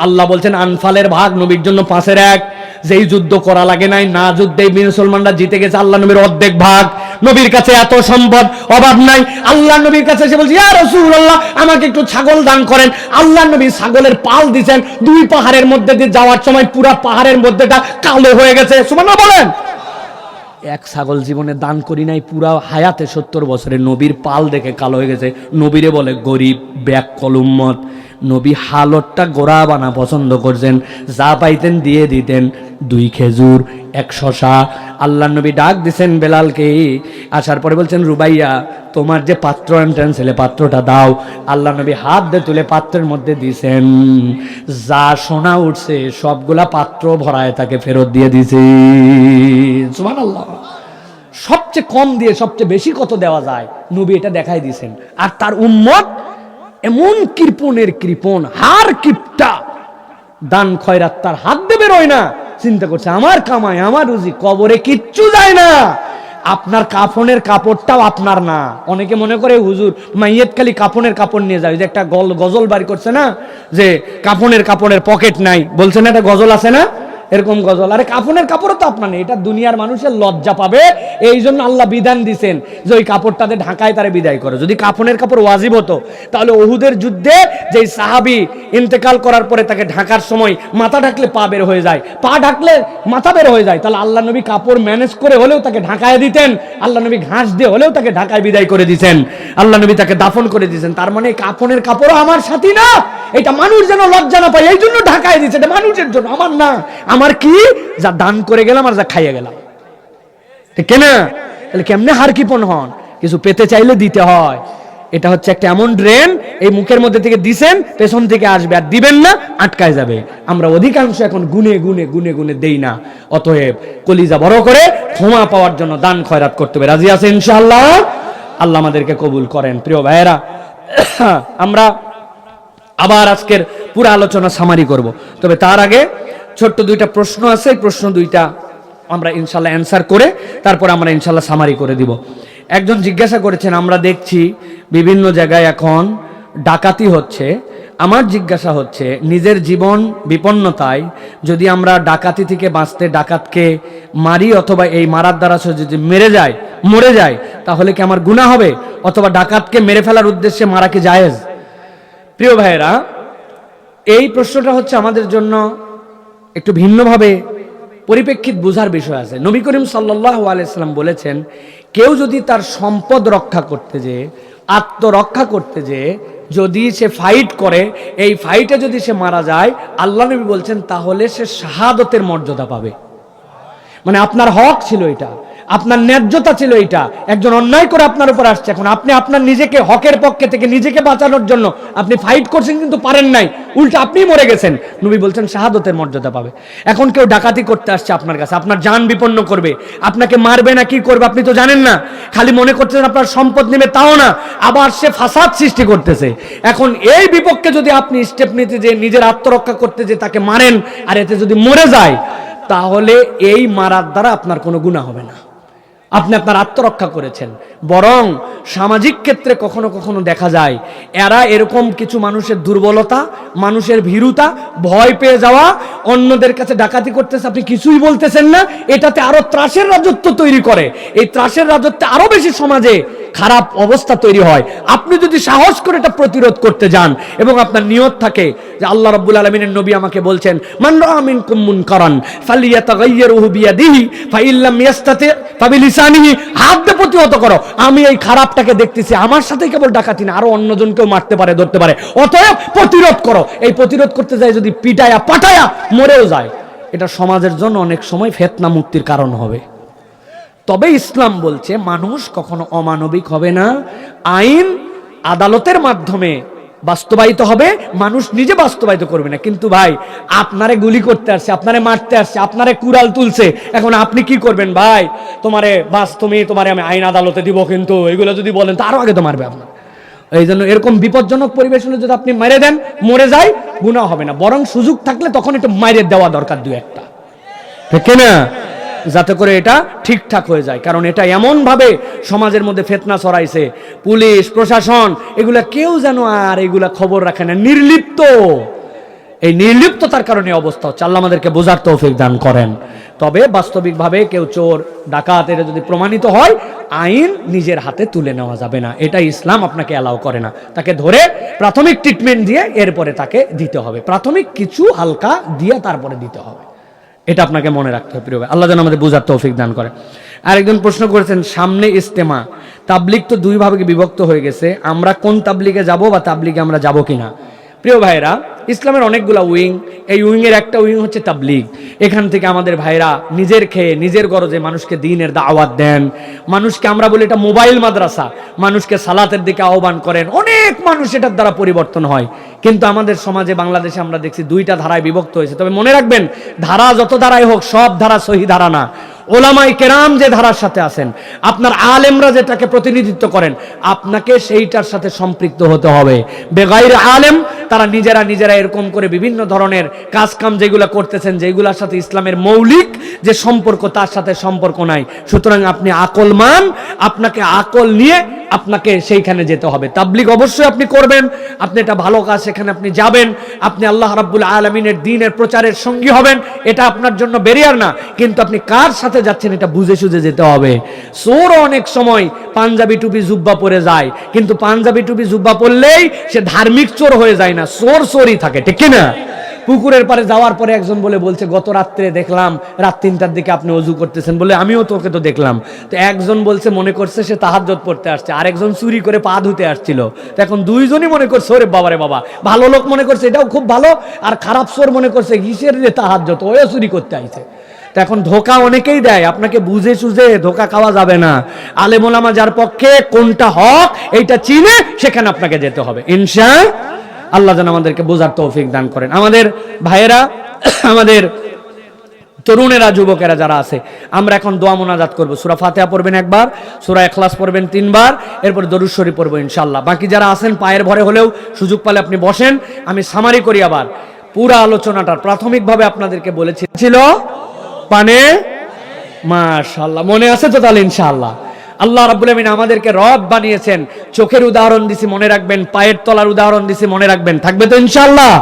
Speaker 1: আল্লাহ বলছেন আনফালের ভাগ নবীর জন্য 5/1। যেই যুদ্ধ করা লাগে নাই, না যুদ্ধেই মুসলমানরা জিতে গেছে, আল্লাহ নবীর অর্ধেক ভাগ। নবীর কাছে এত সম্পদ, অভাব নাই। আল্লাহ নবীর কাছে এসে বলছে, ইয়া রাসূলুল্লাহ, আমাকে একটু ছাগল দান করেন। আল্লাহ নবী ছাগলের পাল দিয়েছেন। 2 পাহাড়ের মধ্যে দিয়ে যাওয়ার সময় পুরা পাহাড়ের মধ্যেটা কালো হয়ে গেছে। সুবহানাল্লাহ বলেন। এক ছাগল জীবনে দান করি নাই, পুরা হায়াতে 70 বছরে নবীর পাল দেখে কালো হয়ে গেছে। নবীরে বলে গরিব, ব্যাক কলুম্মত। নবী হালতটা গোড়া বানা পছন্দ করছেন, যা পাইতেন দিয়ে দিতেন। 2 খেজুর, 1 শশা। আল্লাহ নবী ডাক দিছেন বেলালকে। আসার পরে বলছেন, রুবাইয়া, তোমার যে পাত্র আনছেন পাত্রটা দাও। আল্লাহ নবী হাত দিয়ে তুলে পাত্রের মধ্যে দিছেন। যা সোনা উঠছে সবগুলা পাত্র ভরায় তাকে ফেরত দিয়ে দিছে। সুবহানাল্লাহ। সবচেয়ে কম দিয়ে সবচেয়ে বেশি কত দেওয়া যায় নবী এটা দেখাই দিছেন। আর তার উম্মত এমন কৃপণের কৃপণ, হার কিপটা, দান খয়রাত তার হাত দিয়ে বেরোয় না। চিন্তা করছে আমার কামাই, আমার রুজি, কবরে কিচ্ছু যায় না। আপনার কাফনের কাপড়টাও আপনার না। অনেকে মনে করে হুজুর মাইয়েত খালি কাফনের কাপড় নিয়ে যায়। যে একটা গজল বাড়ি করছে না, যে কাফনের কাপড়ের পকেট নাই, বলছে না একটা গজল আছে না, এরকম গজল। আরে কাফনের কাপড়ও তো আপনার নেই। এটা দুনিয়ার মানুষের লজ্জা পাবে, এই জন্য আল্লাহ বিধান দিছেন যে ওই কাপড়টাতে ঢাকায় তারে বিদায় করে। যদি কাফনের কাপড় ওয়াজিব হতো, তাহলে উহুদের যুদ্ধে যেই সাহাবী ইন্তেকাল করার পরে তাকে ঢাকার সময় মাথা ঢাকলে পা বের হয়ে যায়, পা ঢাকলে মাথা বের হয়ে যায়, তাহলে আল্লাহ নবী কাপড় ম্যানেজ করে হলেও তাকে ঢাকায় দিতেন। আল্লাহ নবী ঘাস দিয়ে হলেও তাকে ঢাকায় বিদায় করে দিতেন। আল্লাহ নবী তাকে দাফন করে দিয়েছেন। তার মানে কাফনের কাপড়ও আমার সাথী না। এটা মানুষ যেন লজ্জা না পায়, এই জন্য ঢাকায় দিচ্ছে। এটা মানুষের জন্য, আমার না। আমার কি? যা দান করে গেলাম আর যা খাইয়ে গেলাম। ঠিক না? তাহলে কেমনে হার কিপন হন? কিছু পেতে চাইলে দিতে হয়। এটা হচ্ছে একটা এমন ড্রেন, এই মুখের মধ্যে থেকে দিছেন, পেছন থেকে আসবে, আর দিবেন না আটকায় যাবে। আমরা অধিকাংশ এখন গুনে গুনে গুনে গুনে দেই না। অতএব কলিজা বড় করে ক্ষমা পাওয়ার জন্য দান খয়রাত করতে হবে। রাজি আছে ইনশাআল্লাহ? আল্লাহ আমাদেরকে কবুল করেন। প্রিয় ভাইয়েরা, আমরা আবার আজকের পুরো আলোচনা সামারি করব। তবে তার আগে ছোট্ট দুইটা প্রশ্ন আছে, এই প্রশ্ন দুইটা আমরা ইনশাল্লাহ অ্যান্সার করে তারপর আমরা ইনশাল্লাহ সামারি করে দিব। একজন জিজ্ঞাসা করেছেন, আমরা দেখছি বিভিন্ন জায়গায় এখন ডাকাতি হচ্ছে। আমার জিজ্ঞাসা হচ্ছে, নিজের জীবন বিপন্নতায় যদি আমরা ডাকাতি থেকে বাঁচতে ডাকাতকে মারি, অথবা এই মারার দ্বারা যদি মরে যায়, তাহলে কি আমার গুনাহ হবে? অথবা ডাকাতকে মেরে ফেলার উদ্দেশ্যে মারা কি জায়েজ? প্রিয় ভাইয়েরা, এই প্রশ্নটা হচ্ছে আমাদের জন্য একটু ভিন্নভাবে পরিপ্রেক্ষিত বোঝার বিষয় আছে। নবী করিম সাল্লাল্লাহু আলাইহি সাল্লাম বলেছেন, কেউ যদি তার সম্পদ রক্ষা করতে যেয়ে, আত্মরক্ষা করতে যেয়ে যদি সে ফাইট করে, এই ফাইটে যদি সে মারা যায়, আল্লাহ নবী বলছেন তাহলে সে শাহাদতের মর্যাদা পাবে। মানে আপনার হক ছিল এটা, আপনার ন্যায্যতা ছিল এটা, একজন অন্যায় করে আপনার উপর আসছে, এখন আপনি আপনার নিজেকে হকের পক্ষে থেকে নিজেকে বাঁচানোর জন্য আপনি ফাইট করছেন, কিন্তু পারেন নাই, উল্টা আপনিই মরে গেছেন। নবী বলছেন শাহাদতের মর্যাদা পাবে। এখন কেউ ডাকাতি করতে আসছে আপনার কাছে, আপনার জান বিপন্ন করবে, আপনাকে মারবে না কি করবে আপনি তো জানেন না, খালি মনে করছেন আপনার সম্পদ নেবে, তাও না, আবার সে ফাসাদ সৃষ্টি করতেছে। এখন এই বিপক্ষে যদি আপনি স্টেপ নিতে যে নিজের আত্মরক্ষা করতে যে তাকে মারেন, আর এতে যদি মরে যায়, তাহলে এই মারার দ্বারা আপনার কোনো গুনাহ হবে না, আপনি আপনার আত্মরক্ষা করেছেন। বরং সামাজিক ক্ষেত্রে কখনো কখনো দেখা যায় এরা এরকম কিছু মানুষের দুর্বলতা, মানুষের ভীরুতা, ভয় পেয়ে যাওয়া, অন্যদের কাছে ডাকাতি করতেছে, আপনি কিছুই বলতেছেন না, এটাতে আরো ত্রাসের রাজত্ব তৈরি করে। এই ত্রাসের রাজত্বে আরো বেশি সমাজে খারাপ অবস্থা তৈরি হয়। আপনি যদি সাহস করে এটা প্রতিরোধ করতে যান এবং আপনার নিয়ত থাকে যে আল্লাহ রাব্বুল আলামিনের নবী আমাকে বলছেন, মান রাআ মিনকুম মুনকারান ফালিয়াতাগায়্যারহু বিয়াদিহি ফাইন লাম ইয়াস্তাতি ফাবিলিসানিহি, হাত দিয়ে প্রতিহত করো। আমি এই খারাপটাকে দেখতেছি, আমার সাথে কেবল ডাকাতি না, আরো অন্যজনকেও মারতে পারে, ধরতে পারে, অতএব প্রতিরোধ করো। এই প্রতিরোধ করতে যায় যদি পিটায়া পাটায়া মরেও যায়, এটা সমাজের জন্য অনেক সময় ফিতনা মুক্তির কারণ হবে। তবে ইসলাম বলছে মানুষ কখনো অমানবিক হবে না, আইন আদালতের মাধ্যমে বাস্তবায়িত হবে, মানুষ নিজে বাস্তবায়িত করবে না। কিন্তু ভাই, আপনারে গুলি করতে আসছে, আপনারে মারতে আসছে, আপনারে কুড়াল তুলছে, এখন আপনি কি করবেন? ভাই তোমারে তোমারে আমি আইন আদালতে দিব, কিন্তু এগুলো যদি বলেন তো আরো আগে তো মারবে আপনার। এই জন্য এরকম বিপজ্জনক পরিবেশ হলে যদি আপনি মেরে দেন, মরে যায়, গুনাহ হবে না, বরং সুযোগ থাকলে তখন একটু মাইরে দেওয়া দরকার, দু একটা, ঠিক না, যাতে করে এটা ঠিকঠাক হয়ে যায়। কারণ এটা এমন ভাবে সমাজের মধ্যে ফিতনা ছড়াইছে, পুলিশ প্রশাসন এগুলা কেউ যেন আর এগুলা খবর রাখে না, নির্লিপ্ত। এই নির্লিপ্ততার কারণে অবস্থা হচ্ছে। আল্লাহ আমাদেরকে বোঝার তৌফিক দান করেন। তবে বাস্তবিকভাবে কেউ চোর ডাকাত এটা যদি প্রমাণিত হয়, আইন নিজের হাতে তুলে নেওয়া যাবে না, এটা ইসলাম আপনাকে অ্যালাউ করে না। তাকে ধরে প্রাথমিক ট্রিটমেন্ট দিয়ে এরপরে তাকে দিতে হবে, প্রাথমিক কিছু হালকা দিয়ে তারপরে দিতে হবে, এটা আপনাকে মনে রাখতে হবে। প্রিয় ভাই, আল্লাহ যেন আমাদের বোঝার তৌফিক দান করে। আরেকজন প্রশ্ন করেছেন, সামনে ইজতেমা, তাবলিগ তো দুই ভাগে বিভক্ত হয়ে গেছে, আমরা কোন তাবলিগে যাব বা তাবলিগে আমরা যাব কিনা? প্রিয় ভাইরা, ইসলামের অনেকগুলা উইং, এই উইং এর একটা উইং হচ্ছে তাবলিগ। এখান থেকে আমাদের ভাইরা নিজের খেয়ে নিজের গরজে মানুষকে দ্বীনের দাওয়াত দেন, মানুষকে, আমরা বলি এটা মোবাইল মাদ্রাসা, মানুষকে সালাতের দিকে আহ্বান করেন, অনেক মানুষ এটার দ্বারা পরিবর্তন হয়। কিন্তু আমাদের সমাজে বাংলাদেশে আমরা দেখছি দুইটা ধারায় বিভক্ত হয়েছে। তবে মনে রাখবেন, ধারা যত ধারাই হোক, সব ধারা সহি ধারা না। ওলামায়ে কেরাম যে ধারার সাথে আছেন, আপনার আলেমরা যেটাকে প্রতিনিধিত্ব করেন, আপনাকে সেইটার সাথে সম্পৃক্ত হতে হবে। বেগাইর আলেম তারা নিজেরা এরকম করে বিভিন্ন ধরনের কাজকাম যেগুলো করতেছেন, যেগুলোর সাথে ইসলামের মৌলিক যে সম্পর্ক তার সাথে সম্পর্ক নাই। সুতরাং আপনি আকলমান, আপনাকে আকল নিয়ে আপনাকে সেইখানে যেতে হবে। তাবলিগ অবশ্যই আপনি করবেন, আপনি এটা ভালো কাজ, সেখানে আপনি যাবেন, আপনি আল্লাহ রাব্বুল আলামিনের দ্বীনের প্রচারের সঙ্গী হবেন, এটা আপনার জন্য বেরিয়ার না। কিন্তু আপনি কার সাথে যাচ্ছেন এটা বুঝে সুঝে যেতে হবে। চোর অনেক সময় পাঞ্জাবি টুপি জুব্বা পরে যায়, কিন্তু পাঞ্জাবি টুপি জুব্বা পরলেই সে ধার্মিক চোর হয়ে যায় না, চোর চোরই থাকে, ঠিক না? পুকুরের পারে যাওয়ার পরে একজন বলছে গত রাত্রে দেখলাম রাত 3টার দিকে আপনি ওযু করতেছেন, বলে আমিও তোকে তো দেখলাম। তো একজন বলছে মনে করছে সে তাহাজ্জুদ পড়তে আসছে, আরেকজন চুরি করে পা ধুতে আসছিল। তো এখন দুইজনই মনে করছে ওরে বাবারে বাবা, ভালো লোক মনে করছে এটাও খুব ভালো, আর খারাপ চোর মনে করছে কিসের রে তাহাজ্জুদ, ওও চুরি করতে আইছে। তো এখন ধোকা অনেকেই দেয়, আপনাকে বুঝে সুঝে ধোকা খাওয়া যাবে না। আলেম ওলামা যার পক্ষে কোনটা হক এইটা চিনে সেখানে আপনাকে যেতে হবে ইনশাআল্লাহ। যেন আমাদেরকে বোঝার তৌফিক দান করেন। আমাদের ভাইয়েরা, আমাদের তরুণেরা, যুবকেরা যারা আছে, আমরা এখন দোয়া মোনাজাত করব। সূরা ফাতিহা পড়বেন একবার, সূরা ইখলাস পড়বেন 3 বার, এরপর দরুদ শরীফ পড়বো ইনশাআল্লাহ। বাকি যারা আছেন পায়ের ভরে হলেও সুযোগ পালে আপনি বসেন, আমি সামারি করি আবার। পুরা আলোচনাটার প্রাথমিকভাবে আপনাদেরকে বলেছি ছিল পানে, মাশাআল্লাহ মনে আছে তো? তাহলে ইনশাআল্লাহ আল্লাহ রাব্বুল আমিন আমাদেরকে রব বানিয়েছেন। চোখের উদাহরণ দিছি মনে রাখবেন, পায়ের তলার উদাহরণ দিছি মনে রাখবেন, থাকবে তো ইনশাআল্লাহ?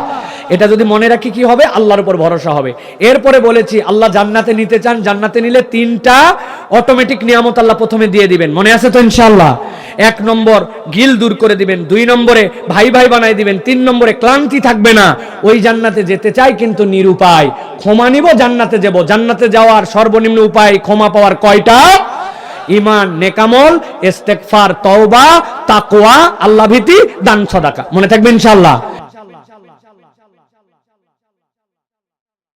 Speaker 1: এটা যদি মনে রাখি কি হবে? আল্লাহর উপর ভরসা হবে। এরপরে বলেছি আল্লাহ জান্নাতে নিতে চান, জান্নাতে নিলে 3টা অটোমেটিক নিয়ামত আল্লাহ প্রথমে দিয়ে দিবেন, মনে আছে তো ইনশাআল্লাহ? 1 নম্বর গিল দূর করে দিবেন, 2 নম্বরে ভাই ভাই বানাই দিবেন, 3 নম্বরে ক্লান্তি থাকবে না। ওই জান্নাতে যেতে চাই কিন্তু নিরুপায়, ক্ষমা নিব জান্নাতে যাব। জান্নাতে যাওয়ার সর্বনিম্ন উপায় ক্ষমা পাওয়ার কয়টা? ঈমান, নেকামল, ইস্তেগফার, তওবা, তাকওয়া, আল্লাহ ভীতি, দান সদাকা। মনে থাকবে ইনশাআল্লাহ।